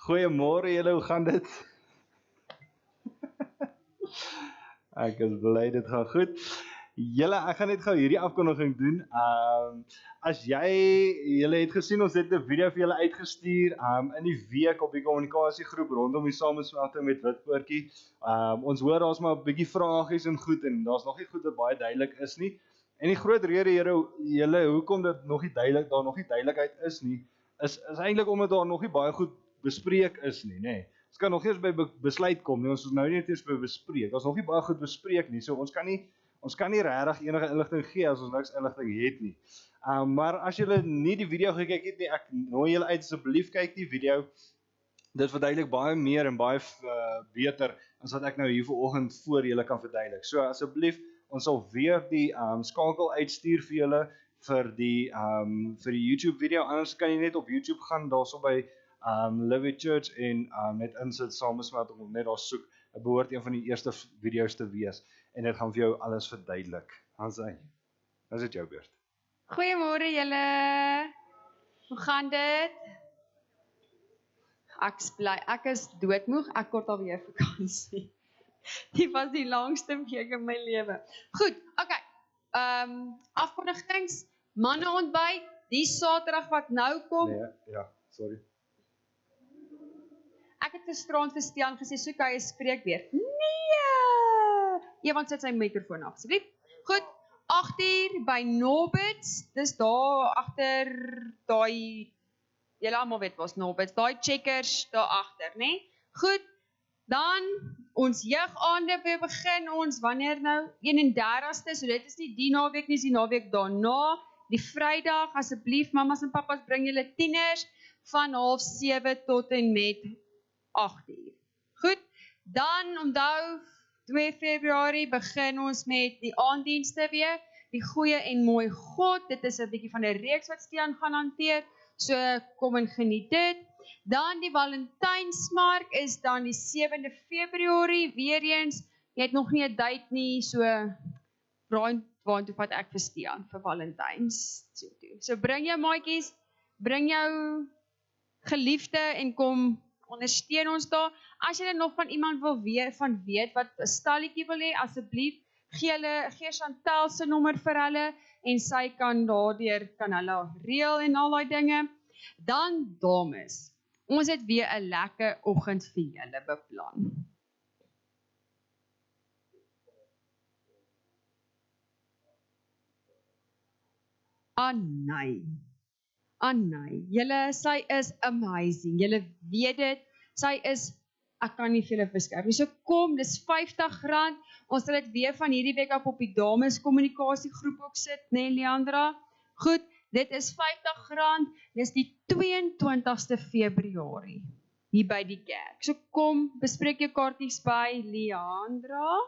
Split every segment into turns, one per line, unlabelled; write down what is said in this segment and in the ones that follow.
Goeiemôre julle, hoe gaan dit? Ek is bly dit gaan goed. Julle, ek gaan net gou hierdie afkondiging doen. As julle het gesien ons het 'n video vir julle uitgestuur in die week op die kommunikasiegroep rondom die samesmelting met Witpoortjie. Ons hoor daar's maar 'n bietjie vragies en goed en daar's nog nie goed wat baie duidelik is nie. En die groot rede julle hoekom dit nog nie duidelik daar nog nie duidelikheid is nie, is eintlik omdat daar nog nie baie goed bespreek is nie, nê. Ons kan nog nie eens by besluit kom nie. Ons is nou net eers by bespreek. Ons nog nie baie goed bespreek nie. So ons kan nie regtig enige inligting gee as ons niks inligting het nie. Maar as julle nie die video gekyk het nie, ek nooi julle uit asseblief kyk die video. Dit verduidelik baie meer en baie beter as wat ek nou hier vanoggend voor julle kan verduidelik. So asseblief, ons sal weer die skakel uitstuur vir julle vir die YouTube video. Anders kan jy net op YouTube gaan daarso by Living Church en net insit samesmelting om net daar soek. Dit behoort een van die eerste video's te wees en dit gaan vir jou alles verduidelik. Hansy, is dit jou beurt?
Goeiemôre julle. Hoe gaan dit? Ek is doodmoeg. Ek kort alweer vakansie. Dit was die langste week in my lewe. Goed, okay. Afkondigings, manne ontbyt, die Saterdag wat nou kom.
Nee, ja, sorry.
Ek het gisterand vir Stian gesê, so kan jy spreek weer. Nee! Iemand sit sy mikrofoon af, asseblief. Goed, 8uur by Norbits, dis daar agter daai, julle almal weet waar's Norbits, daai checkers daar agter, né? Goed, dan ons jeugaande weer begin ons, wanneer nou? 31ste, so dit is nie die naweek nie, dis die naweek daarna, die Vrydag, asseblief, mamas en papas, bring julle tieners, van 6:30 tot en met 8uur. Goed, dan onthou 2 Februarie begin ons met die aanddienste weer, die goeie en mooi God, dit is 'n bietjie van 'n reeks wat Stian gaan hanteer, so kom en geniet dit. Dan die Valentynsmark is dan die 7de Februarie, weer eens, jy het nog nie 'n date nie, so waantoe vat ek vir Stian vir Valentyns toe. So bring jou maatjies, bring jou geliefde en kom ondersteun ons daar. As jy nog van iemand wil weet wat 'n stalletjie wil hê, asseblief gee Chantel se nommer vir hulle en sy kan daardeur hulle reël en al daai dinge. Dan dames, ons het weer 'n lekker oggend vir julle beplan. Annay, julle, sy is amazing, julle weet dit, sy is, ek kan nie vir julle beskryf nie, so kom, dis R50, ons sal dit weer van hierdie week af op die dames kommunikasiegroep ook sit, né Leandra? Goed, dit is R50, dis die 22ste Februarie, hier by die kerk, so kom, bespreek jou kaartjies by Leandra,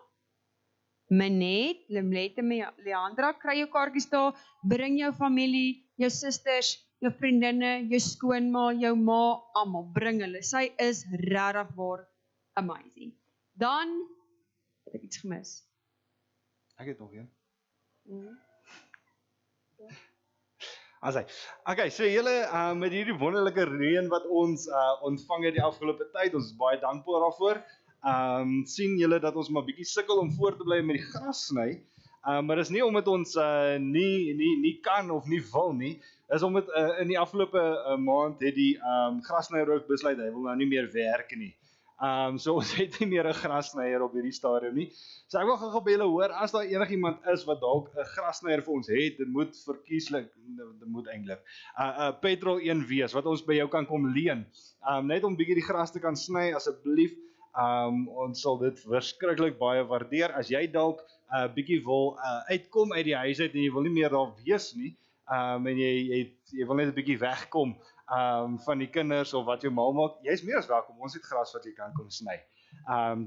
Minet, Limlet en Leandra, kry jou kaartjies daar, bring jou familie, jou susters, jou vriendinne, jou skoonma, jou ma, almal, bring hulle. Sy is regtig waar amazing. Dan het ek iets gemis.
Ek het nog een. Okay, so julle met hierdie wonderlike reën wat ons ontvang het die afgelope tyd, ons is baie dankbaar daarvoor. Sien julle dat ons maar bietjie sukkel om voor te bly met die gras sny. Maar dis nie omdat ons nie kan of nie wil nie, is omdat in die afgelope maand het die grasnyer ook besluit, hy wil nou nie meer werk nie. So ons het nie meer 'n grasnyer op hierdie stadium nie. So ek wil gou by julle hoor, as daar enigiemand is wat dalk 'n grasnyer vir ons het, dit moet verkieslik, dit moet eintlik, petrol 1 wees, wat ons by jou kan kom leen. Net om bietjie die gras te kan sny, asseblief. Ons sal dit verskriklik baie waardeer, as jy dalk bietjie wil uitkom uit die huis uit en jy wil nie meer daar wees nie, en jy wil net 'n bietjie wegkom van die kinders of wat jou ma maak, jy is meer as welkom, ons het gras wat jy kan kom sny.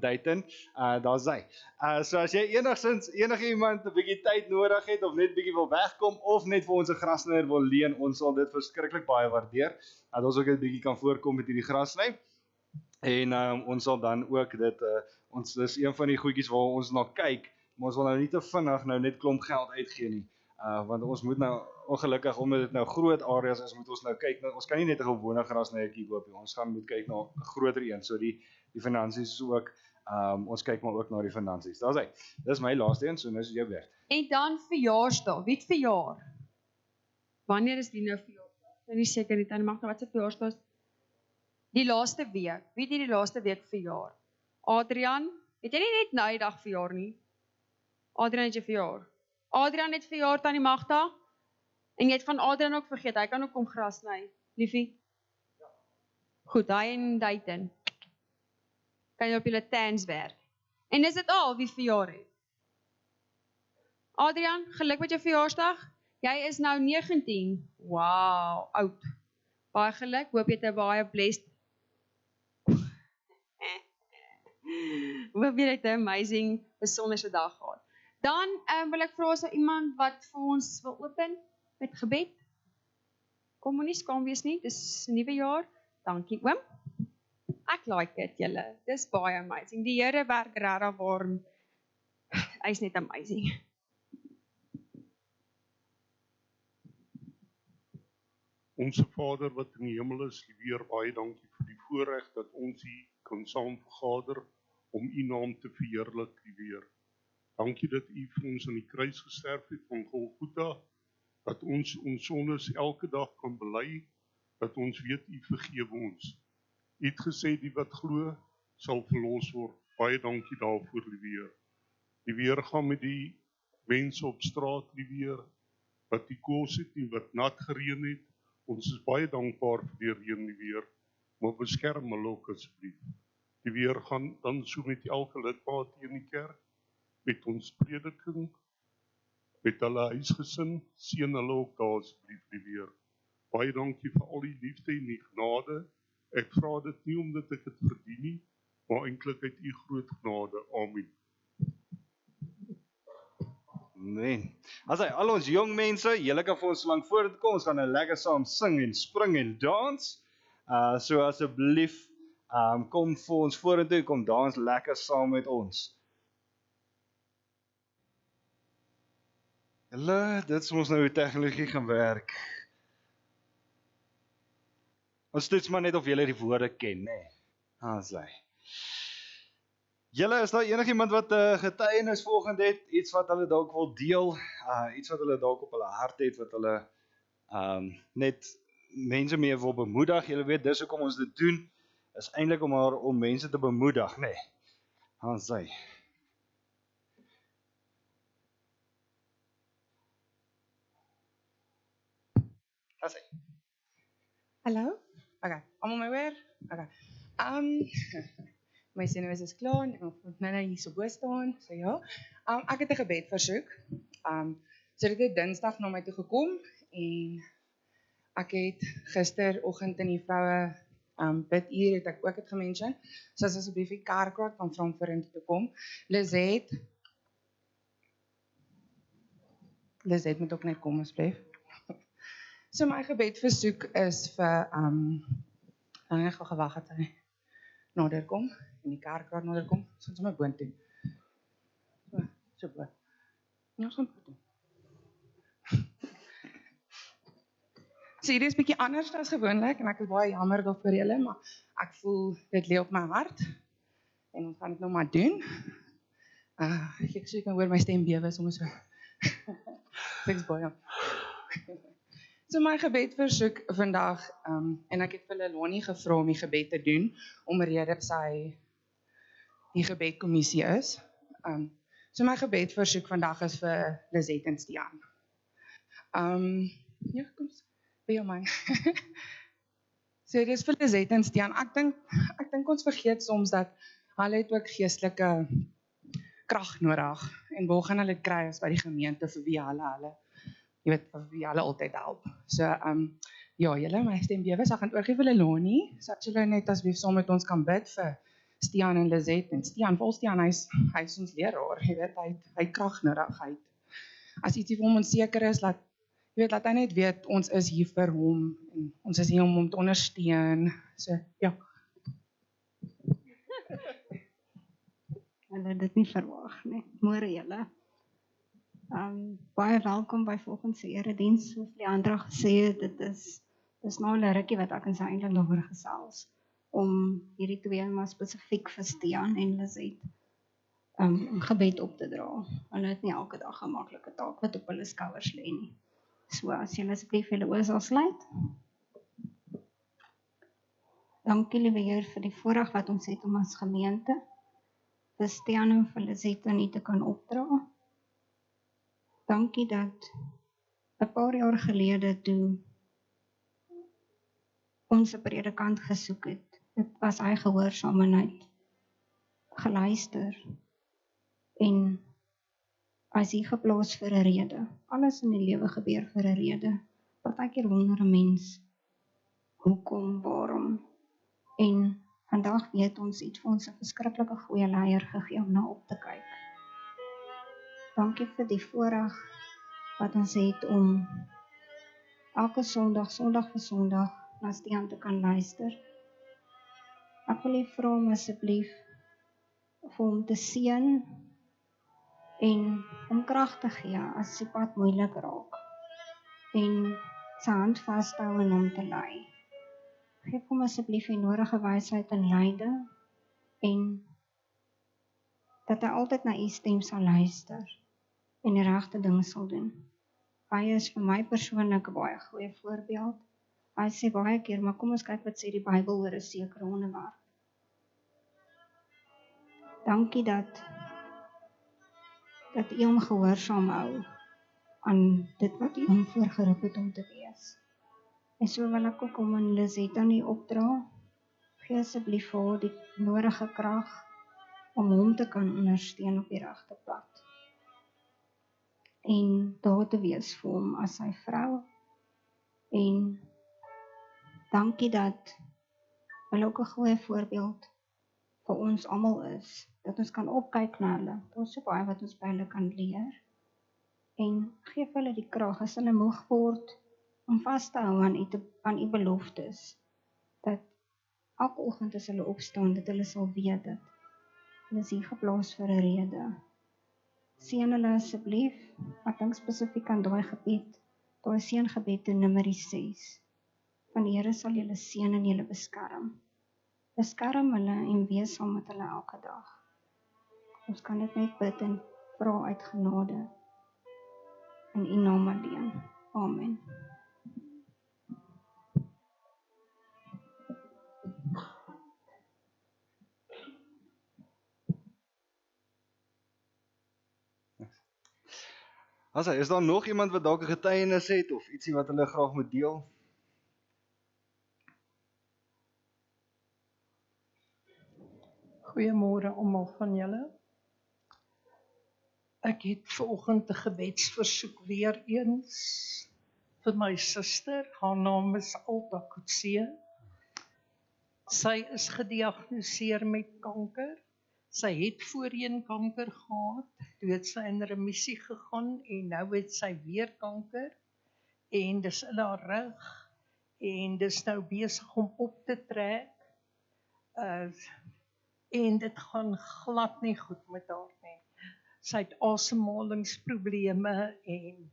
Dayton, daar's hy. So as jy enige iemand 'n bietjie tyd nodig het of net bietjie wil wegkom of net vir ons 'n grasnyer wil leen, ons sal dit verskriklik baie waardeer, dat ons ook 'n bietjie kan voorkom met hierdie grassny. En ons sal dan ook dit, dis een van die goedjies waar ons na kyk, maar ons wil nou nie te vinnig nou net klomp geld uitgee nie. Want ons moet nou, ongelukkig, omdat dit nou groot areas is, moet ons nou kyk, ons kan nie net 'n gewone grasnytjie koop nie, ons gaan moet kyk na 'n groter een, so die finansies is ook, ons kyk maar ook na die finansies. Dis my laaste een, so nou is jou beurt.
En dan verjaarsdag, wie het verjaar? Wanneer is die nou verjaar? Nou nie seker nie, Tannie Magda, wat se verjaarsdag is? Die laaste week, wie het die laaste week verjaar? Adrian, het jy nie net nou die dag verjaar nie? Adrian het jy verjaar. Adrian het verjaar, Tannie Magda, en jy het van Adrian ook vergeet, hy kan ook kom gras sny, liefie. Goed, hy en Dayton. Kan jy op julle tans werk. En is dit al wie verjaar het? Adrian, geluk met jou verjaarsdag. Jy is nou 19. Wow, oud. Baie geluk, hoop jy het 'n baie blessed. Hoop jy het 'n amazing, besonderse dag gehad. Dan wil ek vra as iemand wat vir ons wil open met gebed. Kom moenie skaam wees nie, dis 'n nuwe jaar. Dankie oom. Ek like dit julle. Dis baie amazing. Die Here werk regtig waar. Hy's net amazing.
Onse Vader wat in die hemel is, weer baie dankie vir die voorreg dat ons hier kan saam vergader om u naam te verheerlik, weer. Dankie dat u vir ons aan die kruis gesterf het van Golgotha, dat ons sondes elke dag kan bely, dat ons weet u vergewe ons. U het gesê die wat glo sal verlos word. Baie dankie daarvoor, weer. Die weer gaan met die mense op straat, weer, wat die kos het en wat nat gereën het. Ons is baie dankbaar vir die reën, die weer, maar beskerm hulle ook asseblief. Die weer gaan dan so met elke lidmaat hier in die kerk, met ons prediking, met hulle huisgesin, seën hulle ook daar asseblief, die weer. Baie dankie vir al die liefde en die genade. Ek vra dit nie omdat ek dit verdien nie, maar eintlik uit u groot genade. Amen.
Amen. Al ons jong mense, julle kan vir ons so lank vooruit kom, ons gaan nou lekker saam sing en spring en dans. So asseblief, kom vir ons vorentoe, kom dans lekker saam met ons. Julle, dit is ons nou hoe tegnologie gaan werk. Ons toets maar net of julle die woorde ken, né? Asai. Julle, is daar enigiemand wat getuienis volgende het, iets wat hulle dalk wil deel, iets wat hulle dalk op hulle hart het, wat hulle net mense mee wil bemoedig. Julle weet, dis hoekom ons dit doen, is eintlik om mense te bemoedig, né? Asai. Asai.
Hallo? Okay, almal my weer? Okay. My senuwees is klaar en ek moet nou hier so bo staan. So ja. Ek het 'n gebedversoek. So dit het Dinsdag na my toe gekom en ek het gisteroggend in die vroue biduur het ek ook dit gemention. So as asseblief die kerkraad van Frankfurt toe kom. Lizet moet ook net kom asseblief. So my gebedversoek is vir ek gaan gewag het hy nader kom en die kerkraad nader kom. So ons moet boontoe. So bo. Ja, so goed. So hier is bietjie anders as gewoonlik en ek is baie jammer daarvoor julle, maar ek voel dit lê op my hart en ons gaan dit nou maar doen. Ek sê ek kan hoor my stem bewe soms so. Thanks baie. So my gebedversoek vandag, en ek het vir Lelani gevra om die gebed te doen, omdat sy die gebedkommissie is. So my gebedversoek vandag is vir Lizet en Stian. Ja, kom, by jou man. So dit is vir Lizet en Stian. Ek dink ons vergeet soms dat hulle het ook geestelike krag nodig, en waar gaan hulle kry as by die gemeente vir wie hulle jy weet, vir wie hulle altyd help. So, ja, julle, my stem bewe, so ek gaan oorgee vir Lelani, so as julle net asseblief saam met ons kan bid vir Stian en Lizet, en Stian, vir Stian, hy is ons leraar, jy weet, hy het krag nodig, as ietsie vir hom onseker is, laat hy net weet, ons is hier vir hom, en ons is hier om hom te ondersteun, so, ja.
Hulle het dit nie verwag nie, môre julle. Baie welkom by volgende se erediens. Soos Leandra gesê het, dis nou 'n rukkie wat ek en sy eintlik daaroor gesels om hierdie twee maar spesifiek vir Stian en Lizet gebed op te dra. Hulle het nie elke dag 'n maklike taak wat op hulle skouers lê nie. So as julle asseblief julle oë sal sluit. Dankie liewe Heer vir die voorreg wat ons het om as gemeente vir Stian en vir Lizet aan U te kan opdra. Dankie dat 'n paar jaar gelede toe ons 'n predikant gesoek het, dit was hy gehoorsaam en hy het geluister en hy is hier geplaas vir 'n rede. Alles in die lewe gebeur vir 'n rede. Partykeer wonder 'n mens hoekom, waarom. En vandag weet ons het vir ons 'n verskriklike goeie leier gegee om na op te kyk. Dankie vir die voorreg wat ons het om elke Sondag vir Sondag na Stian te kan luister. Ek wil U vra om asseblief vir hom te seën en om krag te gee as die pad moeilik raak en sy hand vashou en hom te lei. Geef hom asseblief die nodige wysheid en leiding en dat hy altyd na U stem sal luister en die regte ding sal doen. Hy is vir my persoonlik 'n baie goeie voorbeeld. Hy sê baie keer, maar kom ons kyk wat sê die Bybel oor 'n sekere onderwerp. Dankie dat U hom gehoorsaam hou aan dit wat U hom voorgeroep het om te wees. En so wil ek ook hom en Lizet aan U opdra. Gee asseblief vir haar die nodige krag om hom te kan ondersteun op die regte pad. En daar te wees vir hom as sy vrou. En dankie dat hulle ook 'n goeie voorbeeld vir ons almal is. Dat ons kan opkyk na hulle. Daar is so baie wat ons by hulle kan leer. En gee vir hulle die krag as hulle moeg word om vas te hou aan U beloftes. Dat elke oggend as hulle opstaan, dat hulle sal weet dat hulle is hier geplaas vir 'n rede. Seën hulle asseblief. Ek dink spesifiek aan daai gebed, daai seëngebed in Numeri 6. Van die Here sal julle seën en julle beskerm. Beskerm hulle en wees saam met hulle elke dag. Ons kan dit net bid en vra uit genade in U naam alleen. Amen.
Is daar nog iemand wat dalk 'n getuienis het of ietsie wat hulle graag moet deel?
Goeiemôre almal van julle. Ek het vanoggend 'n gebedsversoek weer eens vir my suster. Haar naam is Alta Kutse. Sy is gediagnoseer met kanker. Sy het voorheen kanker gehad, toe het sy in remissie gegaan en nou het sy weer kanker en dis in haar rug en dis nou besig om op te trek. En dit gaan glad nie goed met haar nie. Sy het asemhalingsprobleme en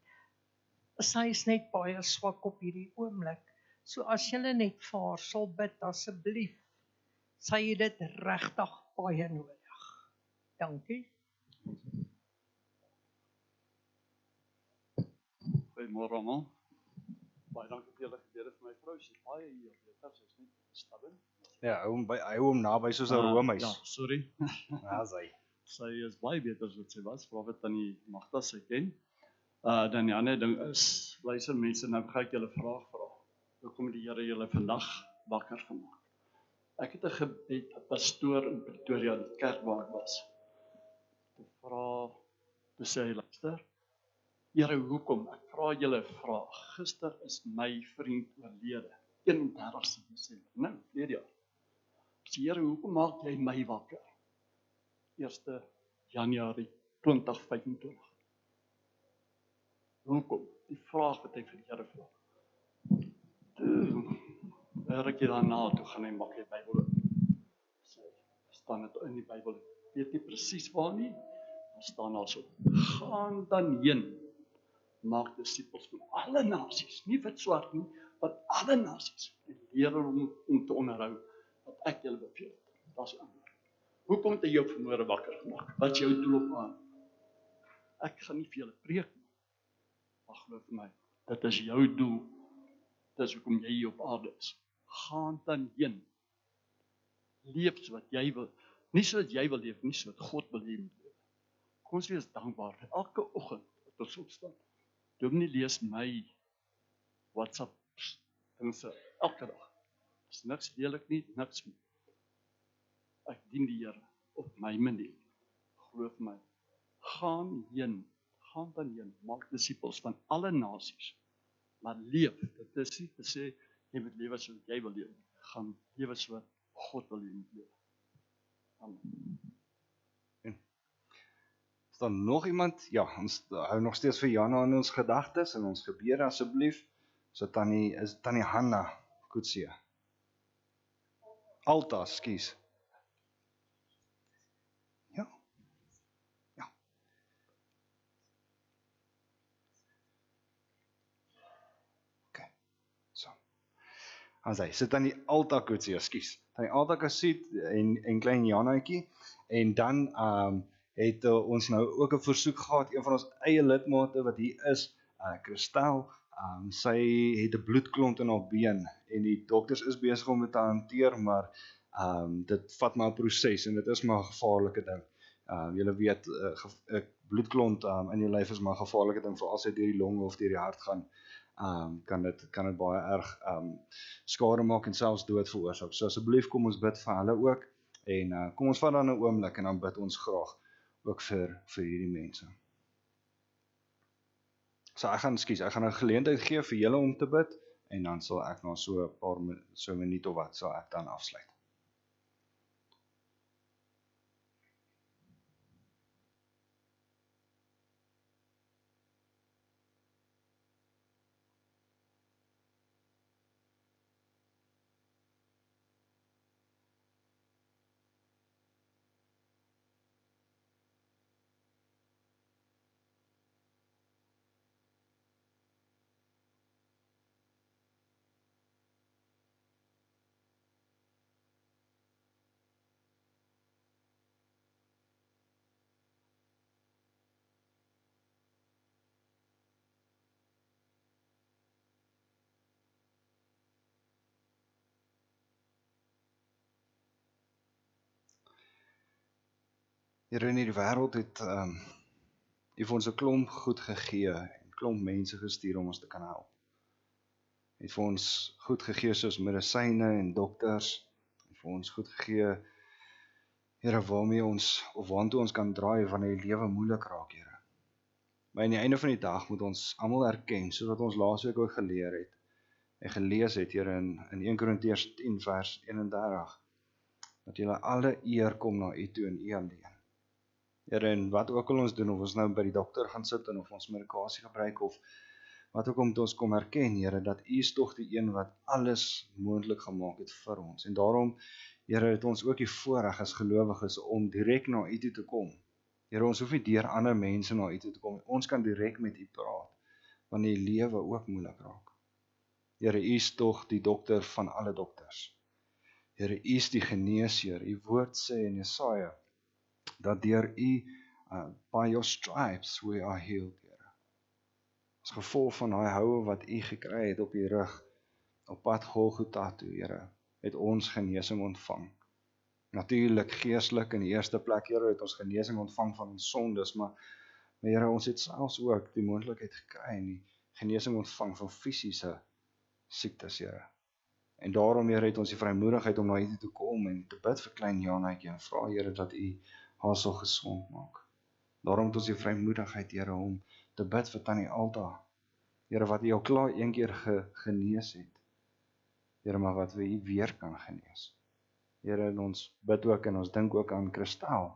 sy is net baie swak op hierdie oomblik. So as julle net vir haar sal bid asseblief, sy het dit regtig baie nodig. Dankie.
Goeiemôre almal. Baie dankie vir julle gebede vir my vrou. Sy is baie hier beter, sy is net stubborn.
Ja, hy hou hom naby soos 'n roomhuis.
Ja, sorry.
Ja,
Sy is baie beter as wat sy was, vra wat aan die Magda sy ken. Dan die ander ding is, luister mense, nou gaan ek julle vraag vra. Hoekom het die Here julle vandag wakker gemaak? Ek het 'n gebed, 'n pastoor in Pretoria, die kerk waar ek was. Te vra, te sê, luister, Here, hoekom? Ek vra julle 'n vraag. Gister is my vriend oorlede, 31 Desember, nou, verlede jaar. Sê, Here, hoekom maak jy my wakker? 1 Januarie 2025. Hoekom? Die vraag wat ek vir die Here vra. Toe, werk jy daarna, toe gaan hy maak die Bybel oop. Sê, staan dit in die Bybel. Ek weet nie presies waar nie, maar staan also, gaan dan heen, maak disippels van alle nasies, nie wit swart nie, maar alle nasies, en leer hulle om te onderhou, wat ek julle beveel het. Dat is ander. Hoekom het hy jou vanmôre wakker gemaak? Wat is jou doel op aarde? Ek gaan nie vir julle preek nie, maar glo vir my, dit is jou doel, dit is hoekom jy hier op aarde is. Gaan dan heen, leef so wat jy wil, nie so wat jy wil leef, nie so wat God wil hê moet leef. Kom ons wees dankbaar vir elke oggend wat ons opstaan. Dominee lees my WhatsApp dinge elke dag. Is niks lelik nie, niks nie. Ek dien die Here op my manier. Glo vir my. Gaan dan heen, maak disippels van alle nasies. Maar leef, dit is nie te sê, jy moet lewe so wat jy wil lewe. Gaan lewe so wat God wil jy moet lewe. Amen.
Is daar nog iemand? Ja, ons hou nog steeds vir Jana in ons gedagtes en ons gebede asseblief. So tannie Hanna Kutsie. Alta, skus. Ja. Ja. Okay. So. As hy sit aan die Alta Kutsie, skus. Tannie Alta Kutsie en klein Janaatjie en dan het ons nou ook 'n versoek gehad, een van ons eie lidmate wat hier is, Christel, sy het 'n bloedklont in haar been en die dokters is besig om dit te hanteer, maar dit vat maar 'n proses en dit is maar 'n gevaarlike ding. Julle weet, 'n bloedklont in jou lyf is maar 'n gevaarlike ding, veral as dit deur die longe of deur die hart gaan, kan dit baie erg skade maak en selfs dood veroorsaak. So asseblief kom ons bid vir hulle ook en kom ons vat dan 'n oomblik en dan bid ons graag ook vir hierdie mense. So ek gaan 'n geleentheid gee vir julle om te bid en dan sal ek na so 'n paar minuut of wat sal ek dan afsluit. Here, in hierdie wêreld het U vir ons 'n klomp goed gegee en klomp mense gestuur om ons te kan help. Het vir ons goed gegee soos medisyne en dokters, het vir ons goed gegee, Here, waarmee ons of waantoe ons kan draai wanneer die lewe moeilik raak, Here. Maar aan die einde van die dag moet ons almal erken, soos wat ons laasweek ook geleer het en gelees het, Here, in 1 Korintiërs 10 vers 31, dat julle alle eer kom na U toe en U alleen. Here, en wat ook al ons doen, of ons nou by die dokter gaan sit en of ons medikasie gebruik of wat ook om ons kom erken, Here, dat U is tog die een wat alles moontlik gemaak het vir ons. En daarom, Here, het ons ook die voorreg as gelowiges om direk na U toe te kom. Here, ons hoef nie deur ander mense na U toe te kom. Ons kan direk met U praat, wanneer die lewe ook moeilik raak. Here, U is tog die dokter van alle dokters. Here, U is die geneesheer. U woord sê in Jesaja, dat deur U, by your stripes we are healed, Here. As gevolg van daai houe wat U gekry het op U rug, op pad Golgotha toe, Here, het ons genesing ontvang. Natuurlik, geestelik in die eerste plek, Here, het ons genesing ontvang van ons sondes, maar Here, ons het selfs ook die moontlikheid gekry en die genesing ontvang van fisiese siektes, Here. En daarom, Here, het ons die vrymoedigheid om na U toe te kom en te bid vir klein Janaatjie en vra, Here, dat U haar sal gesond maak. Daarom het ons die vrymoedigheid, Here, om te bid vir tannie Alta. Here, wat U al klaar een keer genees het. Here, maar wat U weer kan genees. Here, en ons bid ook en ons dink ook aan Christel.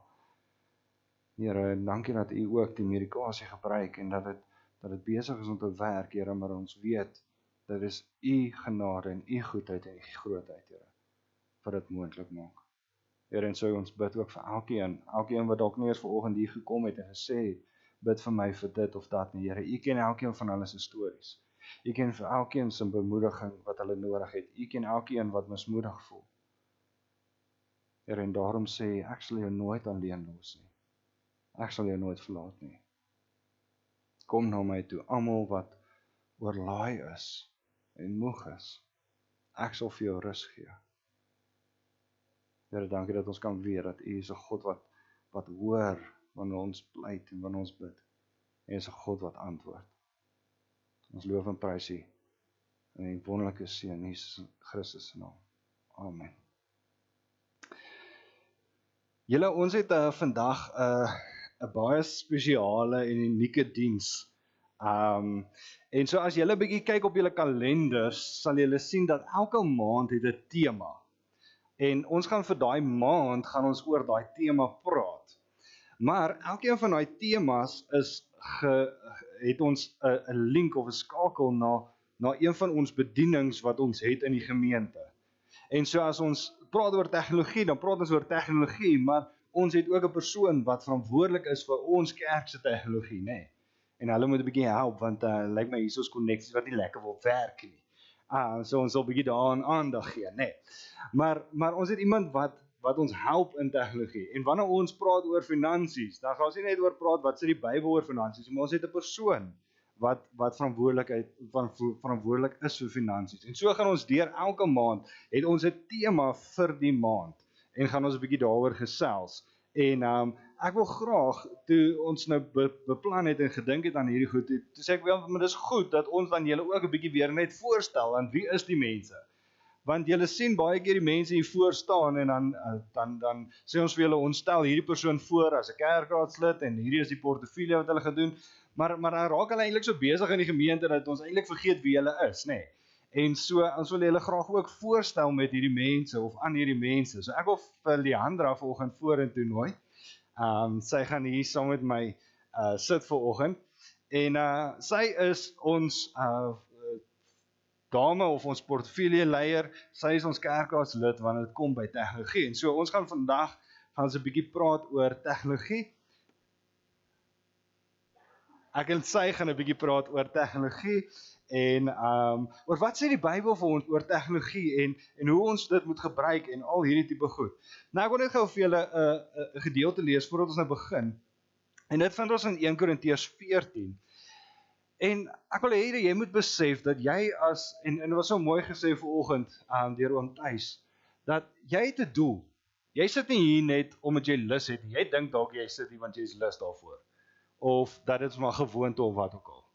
Here, en dankie dat U ook die medikasie gebruik en dat dit besig is om te werk, Here, maar ons weet, dit is U genade en U goedheid en U grootheid, Here, wat dit moontlik maak. Here, en so ons bid ook vir elkeen wat dalk nie eens vanoggend hier gekom het en gesê het, bid vir my vir dit of dat nie, Here. U ken elkeen van hulle se stories. U ken vir elkeen se bemoediging wat hulle nodig het. U ken elkeen wat mismoedig voel. Here, en daarom sê, ek sal jou nooit alleen los nie. Ek sal jou nooit verlaat nie. Kom na my toe, almal wat oorlaai is en moeg is. Ek sal vir jou rus gee. Here, dankie dat ons kan weet dat U is 'n God wat hoor wanneer ons pleit en wanneer ons bid. U is 'n God wat antwoord. Ons loof en prys U in die wonderlike seun Jesus Christus se naam. Amen. Julle, ons het vandag 'n baie spesiale en unieke diens. En so as julle 'n bietjie kyk op julle kalenders, sal julle sien dat elke maand het 'n tema. En ons gaan vir daai maand gaan ons oor daai tema praat. Maar elkeen van daai temas het ons 'n link of 'n skakel na een van ons bedienings wat ons het in die gemeente. En so as ons praat oor tegnologie, dan praat ons oor tegnologie, maar ons het ook 'n persoon wat verantwoordelik is vir ons kerk se tegnologie, nê. En hulle moet 'n bietjie help, want lyk my hier is koneksies wat nie lekker wil werk nie. So ons sal 'n bietjie daaraan aandag gee, nê. Maar ons het iemand wat ons help in tegnologie. En wanneer ons praat oor finansies, dan gaan ons nie net oor praat wat sê die Bybel oor finansies, maar ons het 'n persoon wat verantwoordelik is vir finansies. En so gaan ons deur elke maand, het ons 'n tema vir die maand, en gaan ons 'n bietjie daaroor gesels. En ek wil graag, toe ons nou beplan het en gedink het aan hierdie goed, toe sê ek wel, maar dis goed, dat ons dan julle ook 'n bietjie weer net voorstel, aan wie is die mense? Want julle sien baie keer die mense hier voor staan, en dan sê ons vir julle, ons stel hierdie persoon voor as 'n kerkraadslid, en hierdie is die portefeulje wat hulle gedoen, maar dan raak hulle eintlik so besig in die gemeente, dat ons eintlik vergeet wie hulle is, nê. En so, ons wil julle graag ook voorstel met hierdie mense, of aan hierdie mense. So ek wil vir Leandra vanoggend vorentoe nooi. Sy gaan hier saam met my sit vanoggend. En sy is ons dame of ons portefeulje leier. Sy is ons kerkraadslid wanneer dit kom by tegnologie. En so ons gaan vandag ons 'n bietjie praat oor tegnologie. Ek en sy gaan 'n bietjie praat oor tegnologie en oor wat sê die Bybel vir ons oor tegnologie en hoe ons dit moet gebruik en al hierdie tipe goed. Nou ek wil net gou vir julle 'n gedeelte lees voordat ons nou begin. En dit vind ons in 1 Korintiërs 14. En ek wil hê jy moet besef dat jy en dit was so mooi gesê vanoggend deur oom Thys, dat jy het 'n doel. Jy sit nie hier net omdat jy lus het. Jy dink dalk jy sit hier want jy is lus daarvoor. Of dat dit is maar gewoonte of wat ook al.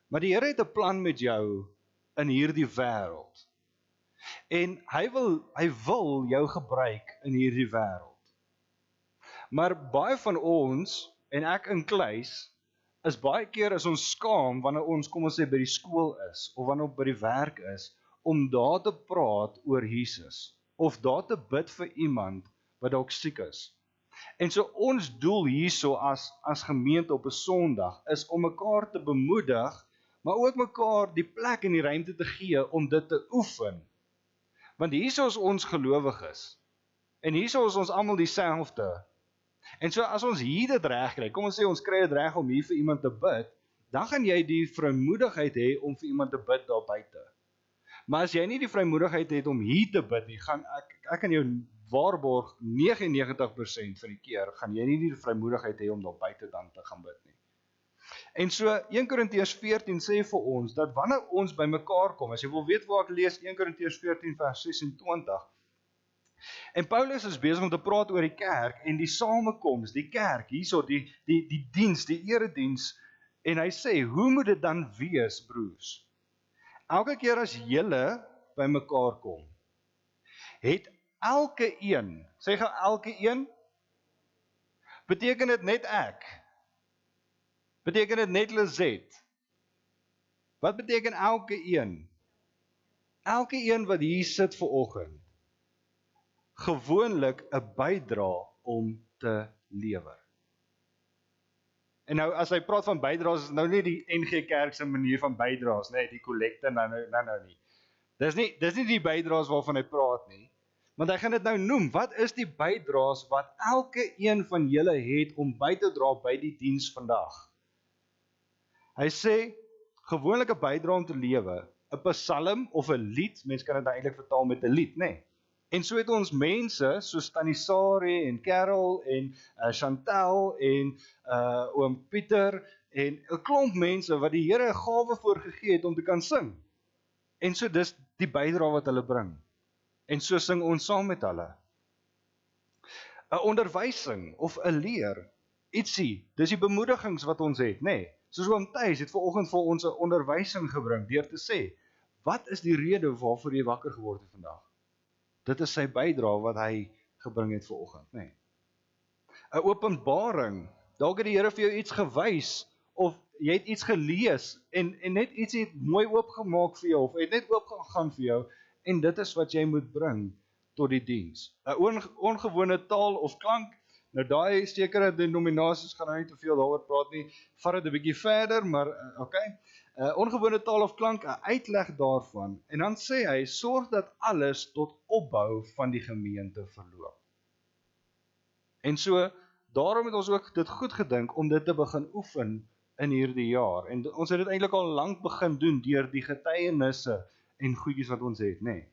Maar die Here het 'n plan met jou in hierdie wêreld. En hy wil jou gebruik in hierdie wêreld. Maar baie van ons, en ek inkluis, is baie keer as ons skaam wanneer ons, kom ons sê, by die skool is, of wanneer ons by die werk is, om daar te praat oor Jesus, of daar te bid vir iemand wat dalk siek is. En so ons doel hierso as gemeente op 'n Sondag, is om mekaar te bemoedig, maar ook mekaar die plek en die ruimte te gee om dit te oefen. Want hierso is ons gelowiges, en hierso is ons almal dieselfde. En so as ons hier dit reg kry, kom ons sê ons kry dit reg om hier vir iemand te bid, dan gaan jy die vrymoedigheid hê om vir iemand te bid daar buite. Maar as jy nie die vrymoedigheid het om hier te bid nie, gaan ek kan jou waarborg 99% van die keer gaan jy nie die vrymoedigheid hê om daar buite dan te gaan bid nie. En so 1 Korintiërs 14 sê vir ons dat wanneer ons by mekaar kom, as jy wil weet waar ek lees 1 Korintiërs 14 vers 26. En Paulus is besig om te praat oor die kerk en die samekoms, die kerk, hierso die diens, die erediens, en hy sê, hoe moet dit dan wees, broers? Elke keer as julle by mekaar kom, het elke een, sê gou elke een, beteken dit net ek? Beteken dit net Lizet? Wat beteken elke een? Elke een wat hier sit vanoggend, gewoonlik 'n bydra om te lewer. En nou, as hy praat van bydraes, is nou nie die NG Kerk se manier van bydraes, nee, die kollekte nou nie. Dis nie die bydraes waarvan hy praat nie. Want hy gaan dit nou noem, wat is die bydraes wat elke een van julle het om by te dra by die diens vandag? Hy sê, gewoonlik 'n bydrae om te lewe, 'n psalm of 'n lied, mense kan dit eintlik vertaal met 'n lied, nê? En so het ons mense, soos Tannie Sari en Carol en Chantel en oom Pieter en 'n klomp mense wat die Here 'n gawe voorgegee het om te kan sing. En so dis die bydrae wat hulle bring. En so sing ons saam met hulle. 'n Onderwysing of 'n leer, ietsie, dis die bemoedigings wat ons het, nê? Soos oom Thys het vanoggend vir ons 'n onderwysing gebring deur te sê, wat is die rede waarvoor jy wakker geword het vandag? Dit is sy bydrae wat hy gebring het vanoggend, nê? 'n Openbaring, dalk het die Here vir jou iets gewys of jy het iets gelees en net iets het mooi oopgemaak vir jou of het net oopgegaan vir jou en dit is wat jy moet bring tot die diens. 'n ongewone taal of klank, nou daai sekere denominasies gaan nou nie te veel daaroor praat nie, vat dit 'n bietjie verder, maar okay. Ongewone taal of klank, 'n uitleg daarvan, en dan sê hy, sorg dat alles tot opbou van die gemeente verloop. En so, daarom het ons ook dit goed gedink om dit te begin oefen in hierdie jaar, en ons het dit eintlik al lank begin doen deur die getuienisse en goedjies wat ons het, nê.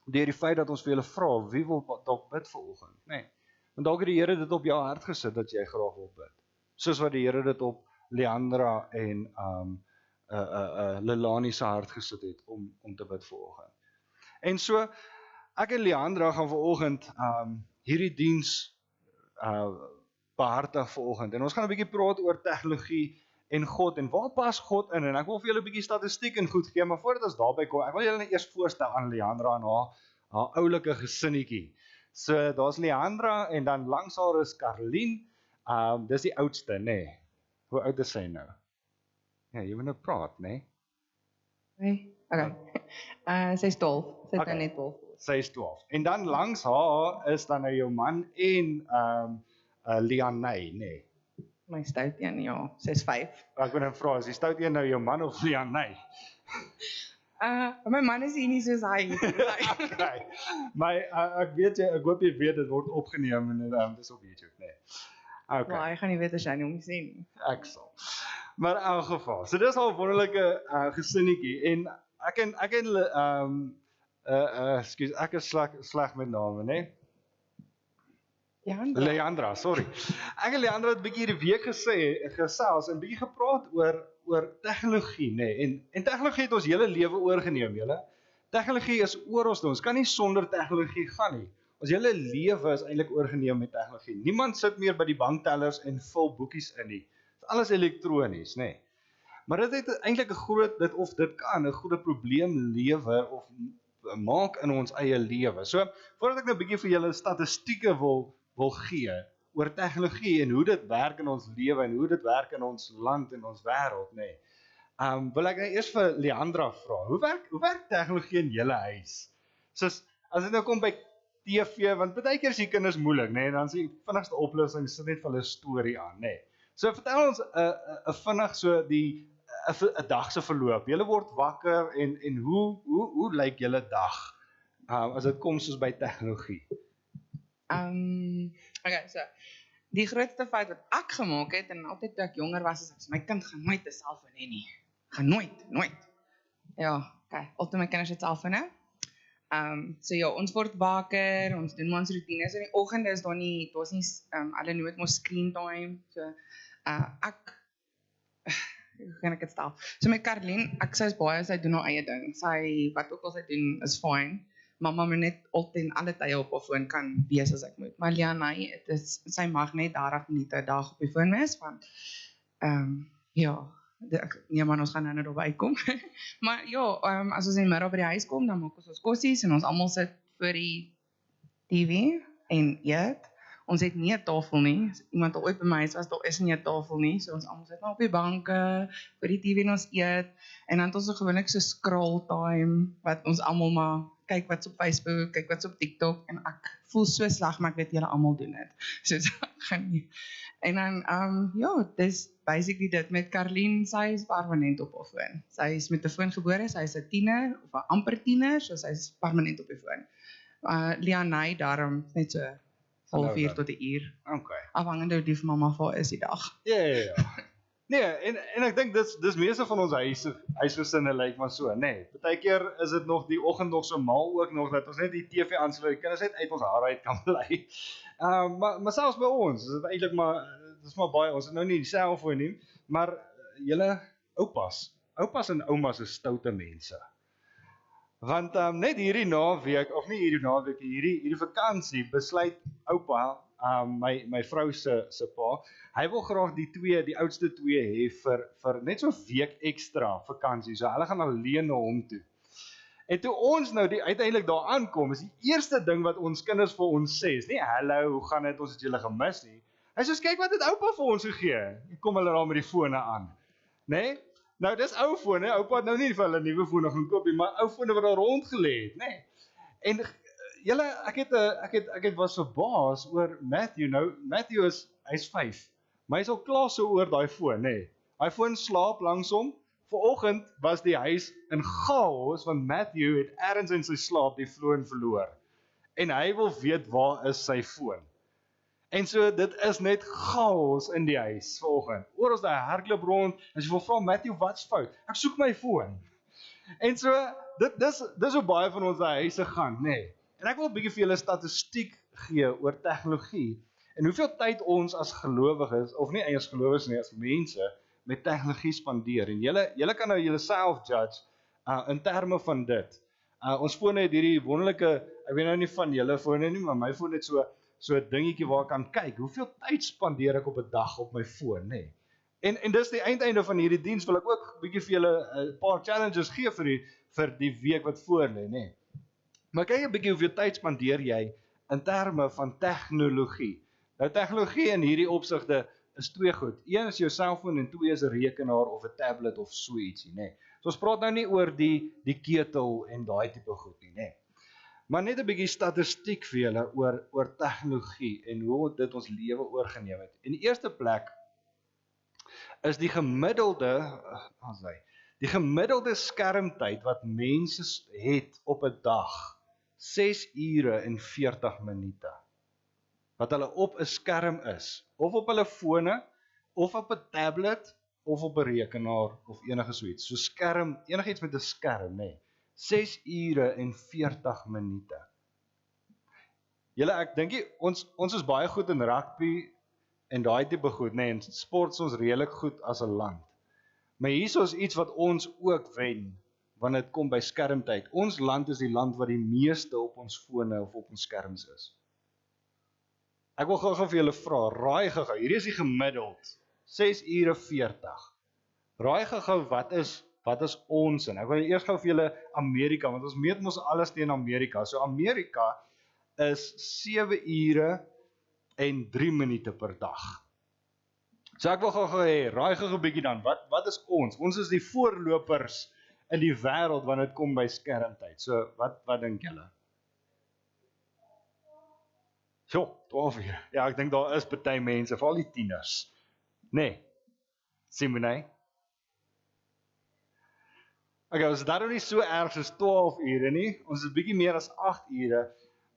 Deur die feit dat ons vir julle vra, wie wil dalk bid vanoggend, nê. Want dalk het die Here dit op jou hart gesit dat jy graag wil bid. Soos wat die Here dit op Leandra en Lelani se hart gesit het om te bid vanoggend. En so, ek en Leandra gaan vanoggend hierdie diens behartig vanoggend. En ons gaan 'n bietjie praat oor tegnologie en God, en waar pas God in? En ek wil vir julle 'n bietjie statistiek en goed gee, maar voordat ons daarby kom, ek wil julle net eers voorstel aan Leandra en haar oulike gesinnetjie. So, daar's Leandra, en dan langs haar is Karlien, dis die oudste, nê? Hoe oud is sy nou? Ja, jy moet nou praat, nê?
Nee, okay. Sy's 12, sy is
Okay.
nou net 12.
Sy is 12. En dan langs haar is dan nou jou man en Lianey, nê?
My stout een, ja, sy's 5.
Ek wil nou vra, is die stout een nou jou man of Lianey?
My man is hier nie soos hy.
Okay. Maar ek hoop jy weet, dit word opgeneem en dis op YouTube, nê? Okay.
Maar hy gaan nie weet as jy nie hom sien nie.
Ek sal. Maar in elk geval, so dis al 'n wonderlike gesinnetjie, en ek is sleg met name, nê? Leandra, sorry. Ek en Leandra het 'n bietjie hierdie week gesels en bietjie gepraat oor tegnologie, nê? En tegnologie het ons hele lewe oorgeneem, julle. Tegnologie is oral, ons kan nie sonder tegnologie gaan nie. Ons hele lewe is eintlik oorgeneem met tegnologie. Niemand sit meer by die banktellers en vul boekies in nie. Alles elektronies, nê. Maar dit het eintlik dit kan 'n goeie probleem lewer of maak in ons eie lewe. So, voordat ek nou 'n bietjie vir julle statistieke wil gee oor tegnologie en hoe dit werk in ons lewe en hoe dit werk in ons land en ons wêreld, nê. Wil ek nou eers vir Leandra vra, hoe werk tegnologie in julle huis? Soos, as dit nou kom by TV, want baie keer is die kinders moeilik, nê, en dan is die vinnigste oplossing, sit net vir hulle 'n storie aan, nê. So vertel ons 'n vinnig so 'n dag se verloop. Julle word wakker en hoe lyk julle dag as dit kom soos by tegnologie?
Okay, so die grootste fout wat ek gemaak het en altyd toe ek jonger was, is my kind gaan nooit 'n selfoon hê nie. Gaan nooit. Ja, okay, altyd my kinders het selfone. So ja, ons word wakker, ons doen ons roetines in die oggende is daar's nie hulle noem dit mos screen time. So hoe kan ek dit stel? So met Karlien, sy doen haar eie ding. Sy wat ook al sy doen is fine. Mamma moet net altyd en alle tye op haar foon kan wees as ek moet. Maar Lianey, sy mag net 30 minute 'n dag op die foon wees, want ja, nee man, ons gaan nou daarby uitkom. Maar ja, as ons in die middag by die huis kom, dan maak ons kossies en ons almal sit voor die TV en eet. Ons het nie 'n tafel nie. As iemand al ooit by my huis was, daar is nie 'n tafel nie. So ons almal sit maar op die banke, voor die TV en ons eet. En dan het ons gewoonlik so scroll time, wat ons almal maar kyk wat's op Facebook, kyk wat's op TikTok, en ek voel so sleg, maar ek weet julle almal doen dit. So ek gaan nie. En dan, ja, dis basically dit. Met Karlien, sy is permanent op haar foon. Sy is met 'n foon gebore, sy is 'n tiener, of 'n amper tiener, so sy is permanent op die foon. Lianay daarom net so halfuur
dan.
tot 'n uur,
Okay.
afhangende hoe lief mamma vir haar is die dag.
Ja. Nee, en ek dink dis meeste van ons huisgesinne lyk maar so, nee. Partykeer is dit nog die oggend nog so mal ook nog dat ons net die TV aansluit, die kinders net uit ons hare uit kan bly. Maar selfs by ons, is dit eintlik maar dis maar baie, ons het nou nie die selfoon nie, maar julle oupas en oumas is stoute mense. Want net hierdie naweek, of nie hierdie naweek, hierdie vakansie besluit oupa, my vrou se pa, hy wil graag die oudste twee hê vir net so 'n week ekstra vakansie. So hulle gaan alleen na hom toe. En toe ons nou uiteindelik daar aankom, is die eerste ding wat ons kinders vir ons sê, is nie hallo, hoe gaan dit, ons het julle gemis nie. Hy sê, kyk wat het oupa vir ons gegee. Kom hulle daar met die fone aan. Nee? Nou dis ou fone, oupa het nou nie vir hulle nuwe fone gaan koop nie, maar ou fone wat daar rond gelê het, nee. En julle, ek was verbaas oor Matthew. Nou, Matthew hy's 5, maar hy's al klaar so oor daai foon, nee. Hy foon slaap langs hom. Vanoggend was die huis in chaos, want Matthew het ergens in sy slaap die foon verloor. En hy wil weet waar is sy foon. En so, dit is net chaos in die huis vanoggend. Oor ons daar hardloop rond, en jy wil vra, Matthew, wat's fout? Ek soek my foon. En so, dis hoe baie van ons huise gaan, nee. En ek wil 'n bietjie vir julle statistiek gee oor tegnologie, en hoeveel tyd ons as gelowiges, of nie eers gelowiges nie, as mense, met tegnologie spandeer. En julle kan nou julleself judge, in terme van dit. Ons fone het hierdie wonderlike, ek weet nou nie van julle fone nie, maar my foon het so 'n dingetjie waar ek kan kyk, hoeveel tyd spandeer ek op 'n dag op my foon, nee. En dis die einde van hierdie diens, wil ek ook 'n bietjie vir julle 'n paar challenges gee vir die week wat voor lê, nee. Maar kyk 'n bietjie hoeveel tyd spandeer jy in terme van tegnologie. Nou tegnologie in hierdie opsigte is twee goed. Een is jou selfoon en twee is 'n rekenaar of 'n tablet of so ietsie, nee. So ons praat nou nie oor die ketel en daai tipe goed nie, nee. Maar net 'n bietjie statistiek vir julle oor tegnologie en hoe dit ons lewe oorgeneem het. In die eerste plek is die gemiddelde skermtyd wat mense het op 'n dag 6 ure en 40 minute. Wat hulle op 'n skerm is, of op hulle fone, of op 'n tablet, of op 'n rekenaar, of enige so iets. So skerm, enigiets met 'n skerm, nee. 6 ure en 40 minute. Julle, ek dink ons is baie goed in rugby en daai tipe goed, nee, en sport is ons redelik goed as 'n land. Maar hier is iets wat ons ook wen, wanneer dit kom by skermtyd. Ons land is die land wat die meeste op ons fone of op ons skerms is. Ek wil gou vir julle vra, raai gou, hierdie is die gemiddeld, 6 ure 40. Raai gou, wat is ons in? Ek wil eers gou vir julle Amerika, want ons meet mos alles teen Amerika. So Amerika is 7 ure en 3 minute per dag. So ek wil gou hê, raai gou 'n bietjie dan, wat is ons? Ons is die voorlopers in die wêreld wanneer dit kom by skermtyd. So wat dink julle? Jo, 12 ure. Ja, ek dink daar is party mense, veral die tieners. Nee. Simonay? Okay, ons is daar nie so erg soos 12 ure nie. Ons is bietjie meer as 8 ure.